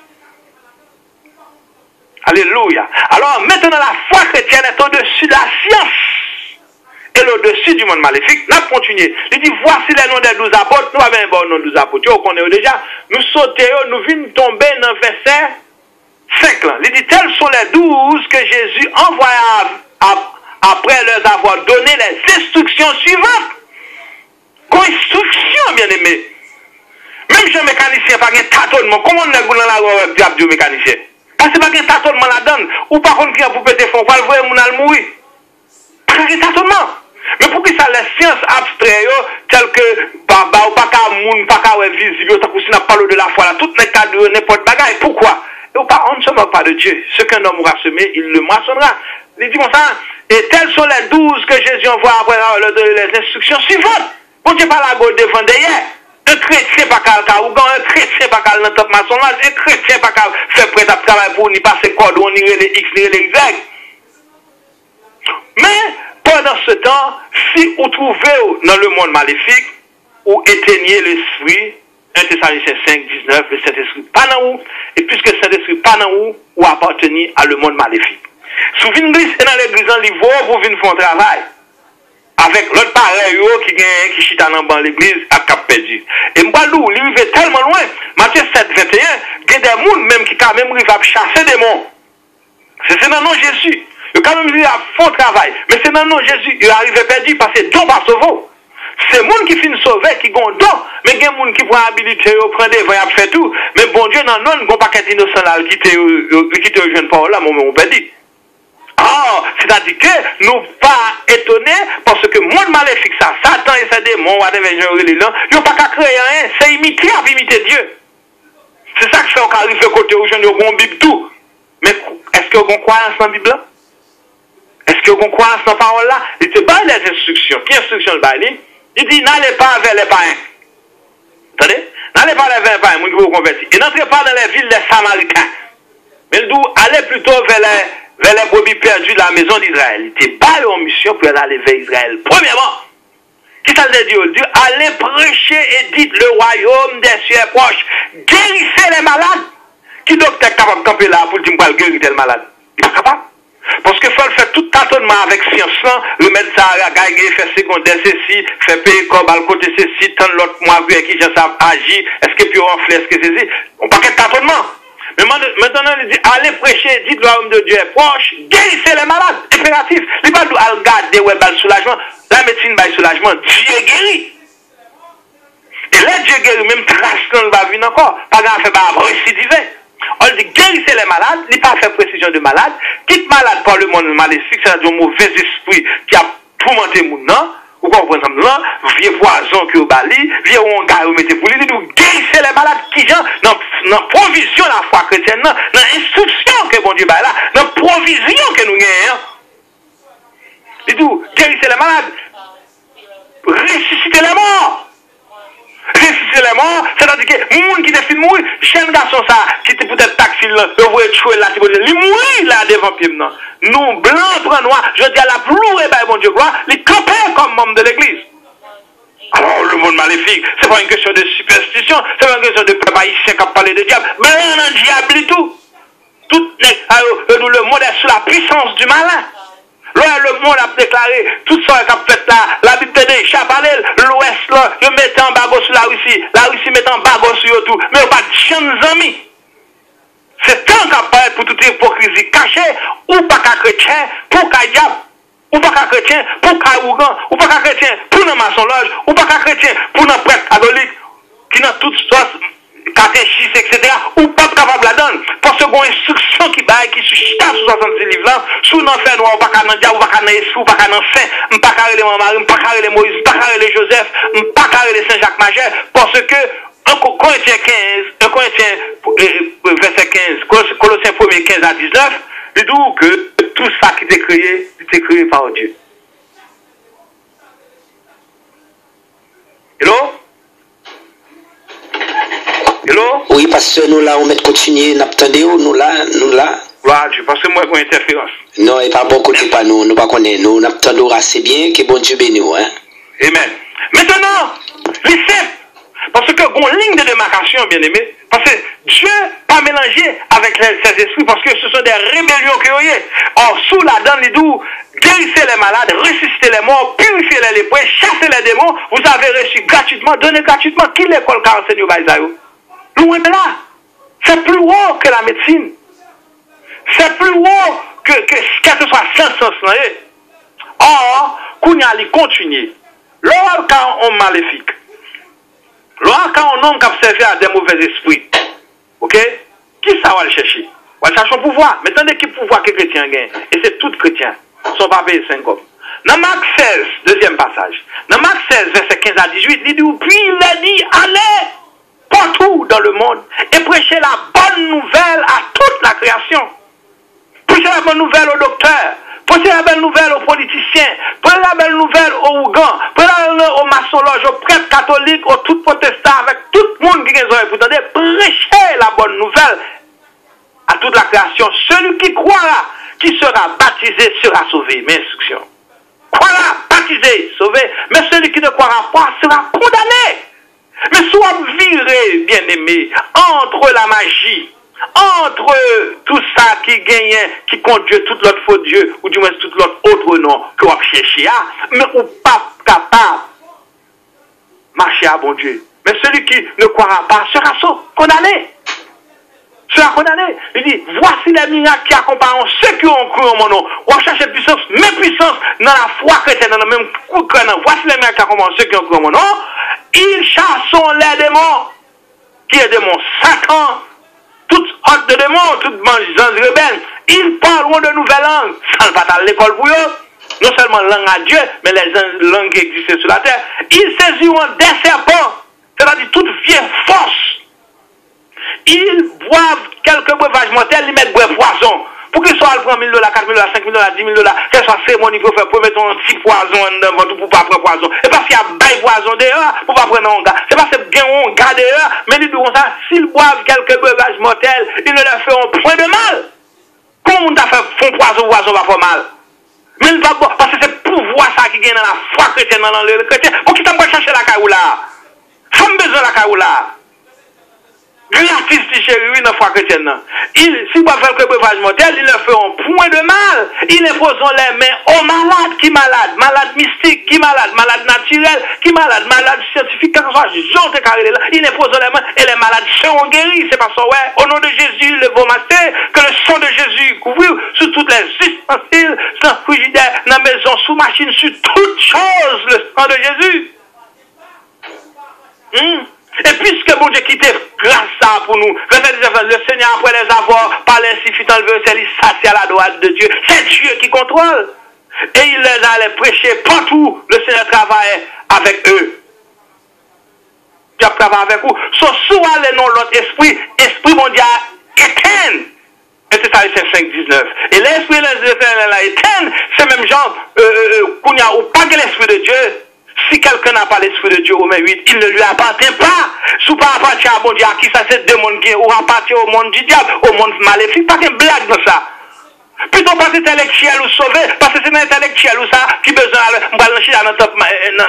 Alléluia. Alors maintenant la foi chrétienne est au-dessus de la science. Et au-dessus du monde maléfique. On a continué. Il dit, voici les noms des 12 apôtres. Nous avons un bon nom de 12 apôtres. On connaît déjà. Nous sautons, nous venons tomber dans le verset 5. Il dit, tels sont les 12 que Jésus envoya après leur avoir donné les instructions suivantes. Instructions, bien aimé. Même si un mécanicien pas un tâtonnement, comment on est dans la rue diable du mécanicien? Parce que pas un tâtonnement là-dedans. Ou par contre, qui a pour péter fond, pas le voir, mon al mourir. Pas un tâtonnement. Mais pour que ça, les sciences abstraites, telles que, pas qu'à moun, pas qu'à visible, tant que si on parle de la foi, là, tout n'est qu'à de n'importe bagaille. Pourquoi? Et on ne se manque pas de Dieu. Ce qu'un homme aura semé, il le moissonnera. Il dit comme ça, et tels sont les 12 que Jésus envoie après leur donner les instructions suivantes. Bon Dieu pas la gauche devant derrière. Un chrétien pas qu'à Carougan, un chrétien pas qu'à l'entente maçonnage, un chrétien pas qu'à faire prêt à travailler pour n'y passer corde, on irait les X, les Y. Mais, pendant ce temps, si vous trouvez dans le monde maléfique, ou éteignez l'esprit, 1 Thessaloniciens 5, 19, le Saint-Esprit pas dans vous, et puisque le Saint-Esprit pas dans vous, ou appartenez à le monde maléfique. Si vous venez dans l'église en livre, vous venez faire un travail. Avec l'autre pareil qui chita dans l'église à Cap Perdu. Et moi, nous, il est tellement loin. Matthieu 7, 21, il y a des gens même qui quand même arrivent à chasser des démons. C'est dans le nom de Jésus. Il quand même à fond travail. Mais c'est dans le nom de Jésus. Il arrive perdu parce que don pas sauvé. C'est les gens qui finissent sauver, qui ont don. Mais il y a des gens qui prennent habilité, prennent des voyages, fait tout. Mais bon Dieu, non, non, il n'y a pas qu'un innocent là qui te rejoint pas là, on peut dire. Ah, c'est-à-dire que nous pas étonnés parce que le monde maléfique, ça, Satan et ses démons, ils n'ont pas qu'à créer rien, c'est imiter Dieu. C'est ça que fait qu'on arrive côté où je ne vois Bible tout. Mais est-ce que vous croyez dans la Bible là? Est-ce que vous croyez dans la parole là? Il te bat les instructions. Quelle instruction le bail? Il dit n'allez pas vers les païens. Attendez? N'allez pas vers les païens, moi qui vous convertis. Et n'entrez pas dans les villes des Samaritains. Mais il dit allez plutôt vers les brebis perdues de la maison d'Israël. Il était pas en mission pour aller vers Israël. Premièrement, qui ça veut dire? Dieu, allez prêcher et dites le royaume des cieux est proche. Guérissez les malades. Qui docteur est capable de camper là pour dire qu'il guérir tel malade? Il n'est pas capable. Parce qu'il faut faire tout tâtonnement avec science, remettre ça à gagner, faire secondaire ceci, faire payer comme à côté ceci, tant l'autre mois, qui j'ai ça agir, est-ce que puis on fait, est-ce que ceci? On pas qu'un tâtonnement. Mais maintenant, il dit, allez prêcher, dites le royaume de Dieu est proche, guérissez les malades, impératif. Il ne va pas regarder, ouais, le soulagement. La médecine, le soulagement, Dieu guérit. Et là, Dieu guérit, même trace, on va venir encore. Pas grave, fait pas récidiver. On dit, guérissez les malades, il n'est pas fait précision de malade. Quitte malade par le monde maléfique, c'est un mauvais esprit qui a tourmenté le monde, non? Ou quoi, par exemple, là, vieux poison qui au bali, vieux onga qui mettez pour lui, il dit, guérissez les malades qui, genre, dans provision la foi chrétienne, dans instruction que bon Dieu va là, dans provision que nous gagnons. Il dit, guérissez les malades, ressuscitez les morts. Ressusciter les morts, c'est-à-dire que les gens qui te filment mourir, jeune garçon ça, qui était peut-être taxi, le voyez tuer là, il mourit là devant pied. Nous, blancs, blancs, noirs, je dis à la ploure, bon Dieu, gloire, les camper comme membres de l'église. Alors, le monde maléfique, c'est pas une question de superstition, c'est pas une question de peuple haïtien qui a parlé de diable, mais il y a un diable et tout. Le monde est sous la puissance du malin. Là, le monde a déclaré, tout ça qu'a fait là, la Bible te dit, Chabalel, l'Ouest là, je mettais en bagot sur la Russie met en bagot sur tout, mais il n'y a pas de jeunes amis. C'est tant qu'à parler pour toute hypocrisie cachée, ou pas qu'à chrétien, pour qu'à diable, ou pas qu'à chrétien, pour qu'à ougan, ou pas qu'à chrétien, pour nos maçonnages, ou pas qu'à chrétien, pour nos prêtres catholiques, qui n'ont toutes sortes, catéchistes, etc., ou pas capable de la donner. Parce que bon instruction qui baille, qui suscite sous 66 livres là, sous l'enfer noir, ou pas qu'à n'en diable, ou pas qu'à n'en esprit, ou pas qu'à n'en saint, ou pas qu'à les Marie, ou pas qu'à les Moïse, ou pas qu'à les Joseph, ou pas qu'à les Saint-Jacques Majeur, parce que, 1 Corinthiens 15, 1 Corinthiens, verset 15, Colossiens 1er 15 à 19, il dit que tout ça qui était créé par Dieu. Hello? Hello? Oui, parce que nous là, on met continuer, nous là. Voilà, je pense que moi, j'ai une interférence. Non, et pas bon côté, pas nous pas connaissons, nous n'attendons assez bien, que bon Dieu bénisse, hein. Amen. Maintenant, les simples, parce que, bon, ligne de démarcation, bien aimé, parce que Dieu pas mélangé avec ses esprits, parce que ce sont des rébellions qu'il y a. Or, sous la donne, il dit, guérissez les malades, ressuscitez les morts, purifiez les lépreux, chassez les démons, vous avez reçu gratuitement, donnez gratuitement. Qui l'école qu'a enseigné au Baïsaïo? Loin de là. C'est plus haut que la médecine. C'est plus haut que ce soit science. Or, qu'on y a continuer. Lorsqu'on est maléfique, lorsqu'on homme qui a servi à des mauvais esprits, ok? Qui ça va le chercher? On va chercher un pouvoir. Mais attendez quel pouvoir que les chrétiens gagnent. Et c'est tout chrétien. Ils ne sont pas payés 5 hommes. Dans Marc 16, deuxième passage. Dans Marc 16, verset 15 à 18, il dit, puis il a dit, allez partout dans le monde et prêchez la bonne nouvelle à toute la création. Prêchez la bonne nouvelle aux docteurs. Prêchez la bonne nouvelle aux politiciens. Prêchez la bonne nouvelle aux Ougans. Prêchez la bonne nouvelle aux maçons-loges, aux prêtres catholiques, aux tout protestants, avec tout le monde qui est besoin pour entendre. Prêchez la bonne nouvelle à toute la création. Celui qui croira, qui sera baptisé, sera sauvé. Mes instructions. Croira, baptisé, sauvé. Mais celui qui ne croira pas sera condamné. Mais soit viré, bien-aimé, entre la magie, entre tout ça qui gagne, qui conduit tout l'autre faux Dieu, ou du moins tout l'autre autre nom que vous cherchez, mais ou pas capable de marcher à bon Dieu. Mais celui qui ne croira pas sera condamné. Sera condamné. Il dit, voici les miracles qui accompagnent ceux qui ont cru en mon nom. On cherche puissance, mes puissances dans la foi chrétienne, dans le même coup que voici les miracles qui accompagnent ceux qui ont cru en mon nom. Ils chassent les démons, qui est démon Satan, toute hôte de démons, toute mangeance rebelle. Ils parleront de nouvelles langues. Ça ne va pas à l'école pour eux. Non seulement langue à Dieu, mais les langues qui existent sur la terre. Ils saisiront des serpents, c'est-à-dire toute vieille force. Ils boivent quelques breuvages mortels, ils mettent poison. Pour qu'ils soient à 1 000 $, 4 000 $, 5 000 $, 10 000 $, qu'elle soit cérémonie pour faire, pour mettre un petit poison devant tout pour pas prendre poison. Et parce qu'il y a bail poison dehors, pour pas prendre un gars. C'est parce qu'il y a un gars dehors, mais ils disent ça, s'ils boivent quelques breuvages mortels, ils ne leur feront point de mal. Comment on t'a fait font poison va faire mal? Mais il va boire, parce que c'est pouvoir ça qui gagne dans la foi chrétienne, dans le chrétien. Pour qui t'as pas chercher la caoula? Femme besoin de la caoula. Gratis, chérie, dans la foi chrétienne. S'ils boivent quelques breuvages mortels, ils ne feront point de mal. Ils imposeront les mains aux malades qui malades, malades mystiques qui malades, malades naturels qui malades, malades scientifiques, quelque chose, ils imposeront les mains et les malades seront guéris. C'est pas ça, ouais. Au nom de Jésus, le bon matin, que le sang de Jésus couvre sur toutes les ustensiles, dans le frigidaire, dans la maison, sous machine, sur toutes choses, le sang de Jésus. Et puisque mon Dieu quittait grâce à pour nous, le Seigneur après les avoir parlé ainsi fut enlevé, c'est s'assit à la droite de Dieu. C'est Dieu qui contrôle. Et il les allait prêcher partout. Le Seigneur travaillait avec eux. Dieu travaille avec vous. Soit les noms de l'autre esprit, esprit mondial éteint. Et c'est ça, c'est 5-19. Et l'esprit éteint, c'est même genre, qu'on n'y a pas que l'esprit de Dieu. Si quelqu'un n'a pas l'esprit de Dieu, Romains 8, il ne lui appartient pas. Si vous pas appartient à mon Dieu, à qui ça c'est deux mondes qui ou appartient au monde du diable, au monde maléfique, pas qu'une blague dans ça. Plutôt pas intellectuel ou sauvé, parce que c'est l'intellectuel ou ça qui besoin de balancer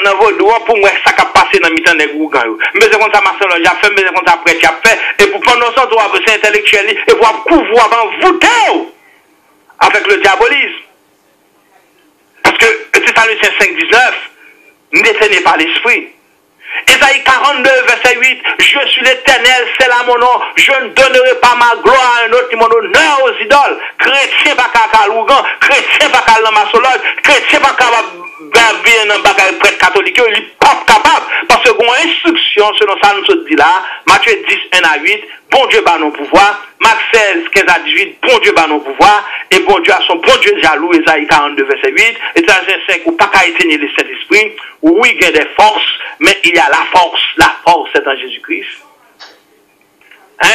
dans vos doigts pour moi ça qui a passé dans le mi-temps des gougans. Mais c'est comme ça, Marcel, j'ai fait, mais c'est comme ça, après, tu as fait, et pour prendre nos doigts, c'est intellectuel, et pour couvrir avant voûter avec le diabolisme. Parce que c'est ça, le 5-19. Détenu par l'esprit. Ésaïe 42, verset 8, je suis l'Éternel, c'est là mon nom, je ne donnerai pas ma gloire à un autre ni mon honneur aux idoles. Chrétien pas qu'à Lougan, chrétien pas qu'à l'amassologue, chrétien pas qu'à bien dans le prêtre catholique, il n'est pas capable. Parce que bon instruction, selon ça nous se dit là, Matthieu 10, 1 à 8, bon Dieu bat nos pouvoirs, Marc 16, 15 à 18, bon Dieu bat nos pouvoirs, et bon Dieu a son bon Dieu jaloux, Ésaïe 42, verset 8, et Ephesiens 5, ou pas qu'à éteindre le Saint-Esprit, oui, il y a des forces, mais il y a la force c'est en Jésus-Christ. Hein?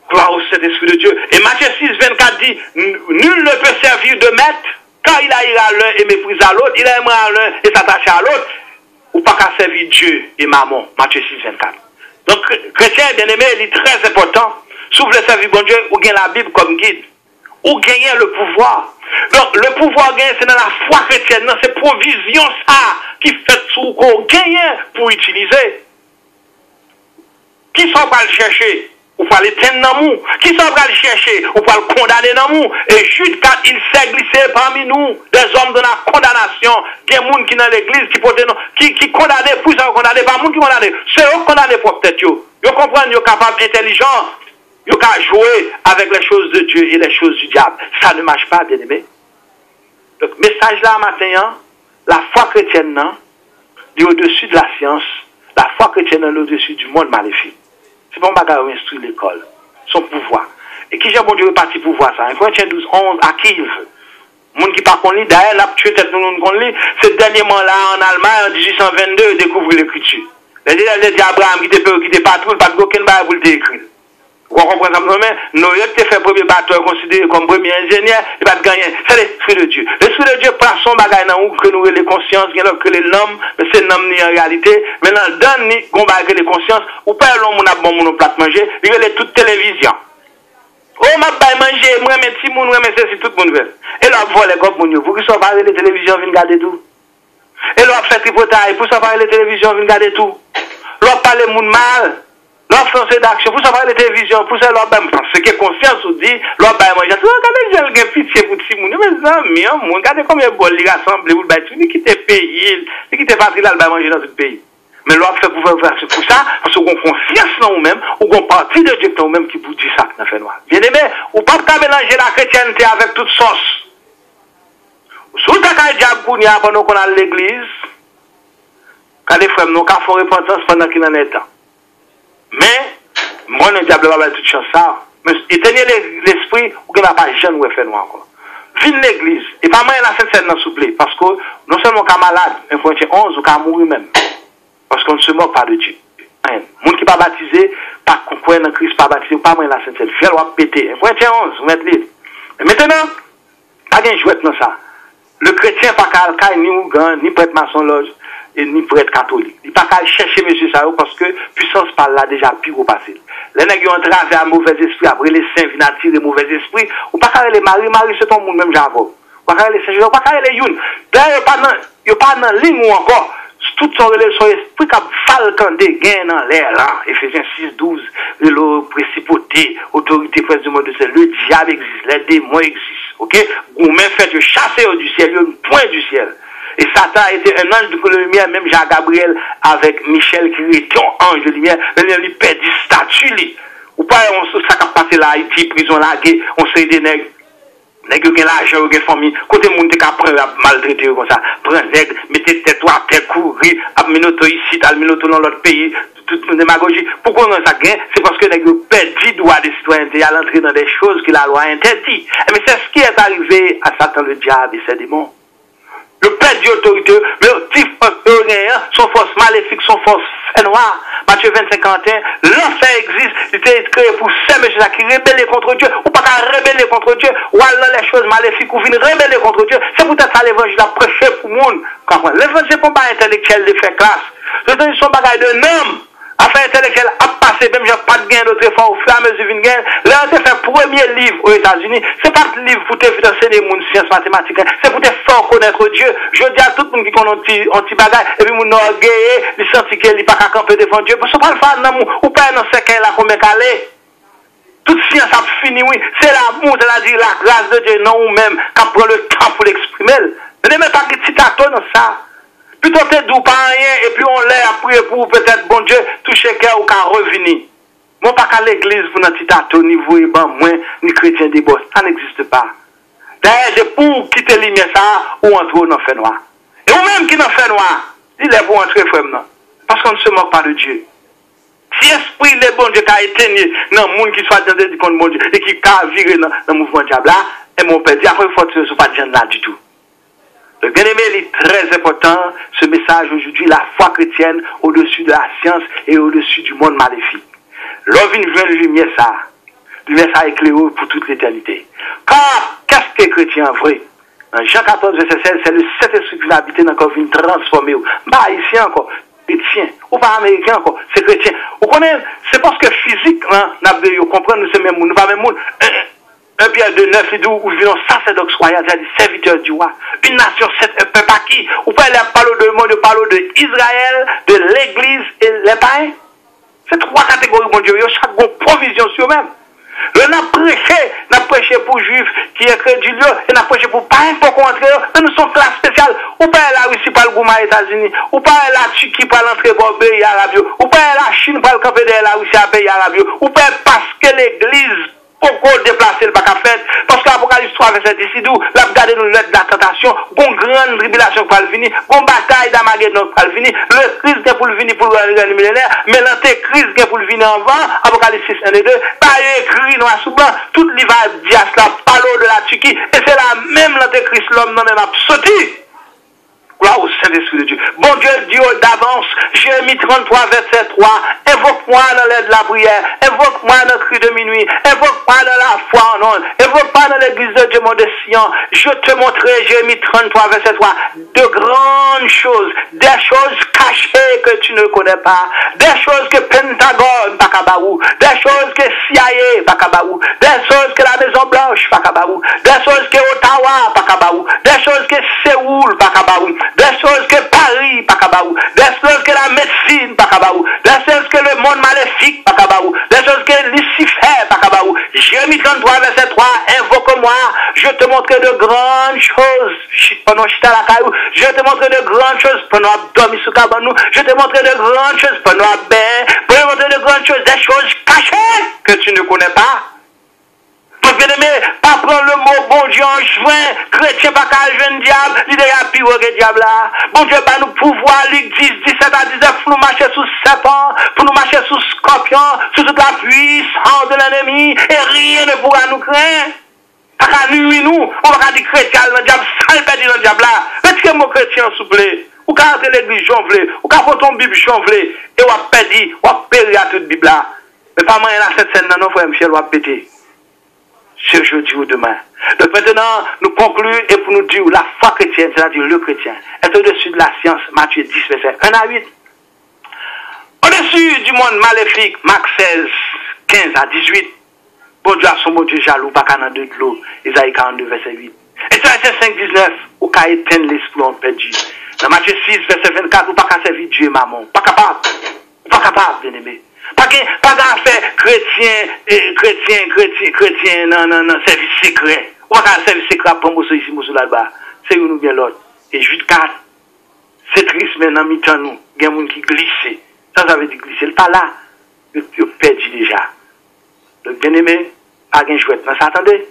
Gloire au Saint-Esprit de Dieu. Et Matthieu 6, 24 dit, nul ne peut servir de maître, quand il haïra l'un et méprisera l'autre, il aimera l'un et s'attachera à l'autre, ou pas qu'à servir Dieu et maman. Matthieu 6, 24. Donc, chrétien, bien aimé, il est très important. Si vous voulez servir bon Dieu, vous gagnez la Bible comme guide. Ou gagnez le pouvoir. Donc, le pouvoir gagné, c'est dans la foi chrétienne. C'est provision, ça, qui fait tout qu'on gagne pour utiliser. Qui sont pas le chercher? Ou pas l'éteindre dans nous? Qui sont pas le chercher? Ou pas le condamner dans nous? Et juste quand il s'est glissé parmi nous, des hommes de la condamnation, des gens qui dans l'église, qui condamnent, pour ça condamner, pas gens qui condamnent. C'est eux qui condamnent pour peut-être. Ils comprennent, ils sont capables, intelligents. Ils ont jouer avec les choses de Dieu et les choses du diable. Ça ne marche pas, bien aimé. Donc, message là, matin, la foi chrétienne, est au-dessus de la science. La foi chrétienne est au-dessus du monde maléfique. C'est pas un bagage où instruit l'école. Son pouvoir. Et qui j'ai bon Dieu reparti pouvoir ça? 1 Corinthiens 12, 11, à Kiev. Monde qui par contre, d'ailleurs, l'a tué tête nous qu'on lit. C'est dernièrement là, en Allemagne, en 1822, découvre l'écriture. Les Abraham qui était patrouille, pas de aucun bagage pour le décrire. Vous comprenez ça? Noé qui fait premier bateau considéré comme premier ingénieur, il va gagner. C'est l'Esprit de Dieu. L'Esprit de Dieu prend son bagage dans où que nous les consciences, que les l'homme, mais c'est l'homme ni en réalité. Maintenant, dans ni, qu'on va les consciences, ou pas l'homme, on a bon mon plat manger, il y a toute télévision. Oh, ma baille manger, moi, mes petits moun, moi, mes c'est tout le monde veut. Et là, vous les gars, vous qui sont parlés les télévisions, viennent garder tout. Et là, fait tripotaille, pour savoir les télévisions, viennent garder tout. Là, parler moun mal. L'offre d'action, pour savoir les télévisions, pour ça, l'on parce que conscience ou dit, l'on va manger. Regardez, j'ai pitié pour petit moun, mes amis, regardez combien de bols ils rassemblent, vous le bâtissez, qui t'est payé, qui t'est parti là, le manger dans tout le pays. Mais l'on fait pour ça, parce qu'on a confiance dans nous-mêmes, ou qu'on partie de Dieu dans nous-mêmes qui vous dit ça, dans fait noir. Bien aimé, ou pas mélanger la chrétienté avec toute sauce. Sous ta caille diable kounia pendant qu'on a l'église, quand les frères nous font repentance pendant qu'il en est temps. Mais, moi, le diable va faire toute chose ça. Mais, éteignez l'esprit, ou qu'il n'a pas jeune ou fait noir encore. Viens l'église, et pas mal la Sainte-Seine dans souple, parce que, non seulement qu'on est malade, un point 11, ou qu'on mourir même. Parce qu'on ne se moque pas de Dieu. Les gens qui ne sont pas baptisés, pas croire dans Christ, pas baptisés, pas mal la Sainte-Seine. Viens le péter. Un point 11, vous mettez libre. Maintenant, pas de jouet dans ça. Le chrétien pas qu'à ni ougan, ni prêtre maçon loge, et ni prêtre catholique. Il pas qu'à chercher monsieur ça parce que puissance par là déjà pire au passé. Les nègres ont entravé à mauvais esprit, après les saints viennent attirer mauvais esprit, ou pas qu'à les maris, c'est ton monde même j'avoue. Ou pas qu'à les saints, ou pas qu'à les youn. D'ailleurs, il n'y a pas dans ligne ou encore. Tout son esprit qui a falcandé, gain dans l'air là, Ephésiens 6:12, le principauté, autorité presse du monde de ciel, le diable existe, les démons existent, ok? Ou même fait de chasser du ciel, il y a un point du ciel. Et Satan a été un ange de lumière, même Jean-Gabriel avec Michel qui était un ange de lumière, il perd du statut, ou pas, on ça a passé là, Haïti, prison là, on sait des nègres. Nègre qui a l'argent, qui a famille, côté moun te ka prendre maltraiter comme ça, prendre nègre, mettez tête à terre, courir, à minoto ici, à minoto dans l'autre pays, toute démagogie. Pourquoi on ça gagne? C'est parce que nègre perdit droit des citoyenneté à l'entrée dans des choses que la loi interdit. Mais c'est ce qui est arrivé à Satan le diable et ses démons. Le père d'autorité, le type son force maléfique, son force noire. Matthieu 25:41, l'enfer existe, il était créé pour ces messieurs qui rebellent contre Dieu, ou pas qu'à rebeller contre Dieu, ou alors les choses maléfiques, ou venir rebeller contre Dieu. C'est peut-être ça l'évangile à prêcher pour le monde. L'évangile, c'est pas intellectuel de faire classe. C'est son bagage de nom. Affaire intellectuelle a passé, même j'ai pas de gain d'autre fois au fur et à mesure d'une gain. Là, on a fait premier livre aux États-Unis. C'est pas le livre pour te faire enseigner les sciences mathématiques. C'est pour te faire connaître Dieu. Je dis à tout le monde qui connaît un petit bagage, et puis mon orgueil, il sentit qu'il n'est pas qu'à camper devant Dieu. Parce que pas le faire dans ou pas dans ce qu'elle a comme calé. Toute science a fini, oui. C'est l'amour, c'est-à-dire la grâce de Dieu, non ou même, qui prend le temps pour l'exprimer. Ne même pas que tu t'attends dans ça. Plutôt que de pas rien, et puis on l'a appris pour peut-être, bon Dieu, toucher cœur ou qu'à revenir. Moi, pas qu'à l'église pour notre titato, niveau et ben, moins, ni chrétien des boss. Ça n'existe pas. D'ailleurs, pour quitter l'image ça, ou entrer dans le fait noir. Et ou même qui dans le fait noir, il est pour entrer frère, non. Parce qu'on ne se moque pas de Dieu. Si l'esprit de bon Dieu qui a éteigné dans le monde qui soit dans le bon Dieu, et qui a viré dans le mouvement diable là, et mon père dit, après, il faut que ce ne soit pas de gens là du tout. Le bien-aimé, il est très important, ce message aujourd'hui, la foi chrétienne au-dessus de la science et au-dessus du monde maléfique. L'homme vient de lumière ça éclairé pour toute l'éternité. Car, qu'est-ce que chrétien vrai? Dans Jean 14, verset 16, c'est le Saint-Esprit qui va habiter dans le corps, vient transformer. Bah, ici encore, chrétien, ou pas américain encore, c'est chrétien. Vous connaissez, c'est parce que physique, vous comprenez, nous sommes même monde, nous pas même monde. 1 Pierre 2, 9 et 12, où je vis en sacerdoce royal, c'est-à-dire serviteur du roi. Une nation, c'est un peuple à qui? Ou pas les parler de monde, parler de Israël, de l'église et les païens. C'est trois catégories, mon Dieu. Chaque une provision sur eux-mêmes. N'a prêché pour juifs qui est créduleux, et n'a prêché pour païens pour contrer. Nous sommes classe spéciale. Ou pas la Russie par le gouvernement des États-Unis, ou pas la Turquie par l'entrée pour le pays arabe, ou pas la Chine par le camper de la Russie à pays arabe, ou pas parce que l'église pourquoi déplacer le bac à fait? Parce que l'Apocalypse 3, verset 10, la garde nous l'aide de la tentation, une grande tribulation pour le venir, une bataille d'Armageddon pour le venir, le Christ est pour le venir pour le millénaire, mais l'antéchrist est pour le venir en vent, Apocalypse 6, 1 et 2, par écrit noir sous blanc, tout l'hiver dit à cela, parle de la Turquie, et c'est la même l'antéchrist, l'homme non même a sauté. Gloire au Saint l'Esprit de Dieu. Bon Dieu, Dieu d'avance, Jérémie 33, verset 3, invoque-moi dans l'aide de la prière, invoque-moi dans le cri de minuit, invoque-moi dans la foi en ondes, invoque-moi dans l'église de Dieu, mon de Sion. Je te montrerai, Jérémie 33, verset 3, de grandes choses, des choses cachées que tu ne connais pas, des choses que Pentagone, Pakabaou, des choses que CIA, Pakabaou, des choses que la Maison Blanche, Pakabaou, des choses que Ottawa, Pakabaou, des choses que Séoul, Pakabaou, des choses que Paris, Pakabaou, des choses que la médecine, Pakabaou, des choses que le monde maléfique, Pakabaou, des choses que Lucifer, Pakabaou. Jérémie 33, verset 3, invoque-moi, je te montrerai de grandes choses, pendant je te montrerai de grandes choses pendant dormir sous cabanou, je te montrerai de grandes choses pendant bain, je te montrerai de grandes choses, des choses cachées que tu ne connais pas. Donc, bien aimé, pas prendre le mot bon Dieu en juin, chrétien pas qu'à jeune diable, il est à pire que diable là. Bon Dieu, bah nous pouvoir, Luc 10, 17 à 19, pour nous marcher sous serpent, pour nous marcher sous scorpion, sous toute la puissance de l'ennemi, et rien ne pourra nous craindre. Pas qu'à nuire nous, on va dire chrétien, le diable, sale perdu dans le diable là. Retirez mon chrétien, s'il vous plaît. Ou qu'à entrer l'église, j'en voulais, ou qu'à prendre ton Bible, j'en voulais, et on va perdre, on va perdre à toute Bible là. Mais pas moi, là, cette scène, non, frère Michel, on va péter. Ce jeudi ou demain. Donc maintenant, nous concluons et pour nous dire la foi chrétienne, c'est-à-dire le chrétien, est au-dessus de la science, Matthieu 10, verset 1 à 8. Au-dessus du monde maléfique, Marc 16, 15 à 18. Bon Dieu a son bon Dieu jaloux, pas qu'à de l'eau, Isaïe 42, verset 8. Et sur verset 5, 19, ou qu'à éteindre l'esprit perdu. Dans Matthieu 6, verset 24, ou pas qu'à servir Dieu, maman. Pas capable. Pas capable, bien aimé. Pas qu'à faire chrétien, non, service secret. Ou pas qu'à service secret pour moi ici, moi là-bas. C'est où nous bien l'autre. Et juste 4. C'est triste, mais dans mi-temps, nous, il y a des gens qui glissent. Ça veut dire glisser. Pas là. Ils ont perdu déjà. Donc, bien aimé, pas de jouet. Mais ça, attendez.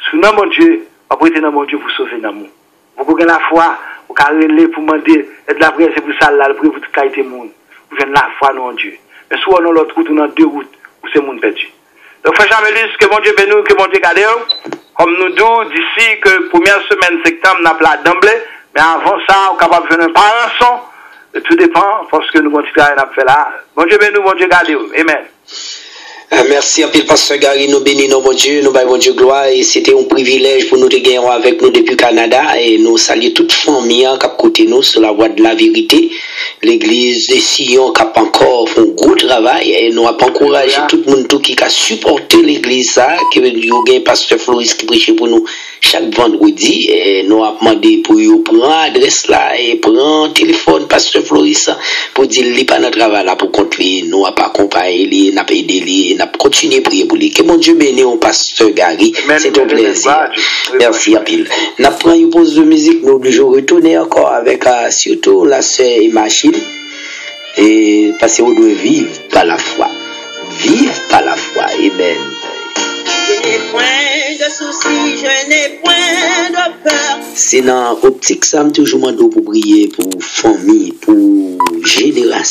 Sous nom mon Dieu, on va prêter dans mon Dieu pour sauver l'amour. Vous avez la foi, vous avez relé pour demander, et de la prière, c'est pour ça, là, pour toute qualité de monde. Vous avez la foi dans Dieu. Mais soit on a l'autre route ou dans deux routes, où c'est monde perdu. Donc, frère Chamelus, que mon Dieu bénisse, que mon Dieu garde. Comme nous disons, d'ici que première semaine septembre, on a plat d'emblée, mais avant ça, on est capable de faire un parançon. Tout dépend, parce que nous continuons à faire là. Mon Dieu bénisse, mon Dieu garde. Amen. Merci à le pasteur Gary, nous bénissons mon Dieu, nous baillons mon Dieu gloire et c'était un privilège pour nous de gagner avec nous depuis Canada et nous saluons toute famille qui a côté nous sur la voie de la vérité. L'église de Sion qui a encore fait un gros travail et nous avons encouragé tout le monde qui a supporté l'église ça, qui veut dire que pasteur Floris qui prêche pour nous chaque vendredi et nous avons demandé pour vous prendre l'adresse là et prendre le téléphone pasteur Floris pour dire qu'il n'est pas notre travail là pour continuer, nous avons accompagné, nous avons aidé lui. Continuer à prier pour lui. Que mon Dieu bénisse au pasteur Gary. C'est un plaisir. Merci à pile. Nous prenons une pause de musique. Nous devons retourner encore avec surtout la sœur Imachine. Et parce qu'on doit vivre par la foi. Vivre par la foi. Amen. Je n'ai point de soucis, je n'ai point de peur. C'est dans Optique Sam toujours mandé pour prier pour famille, pour génération.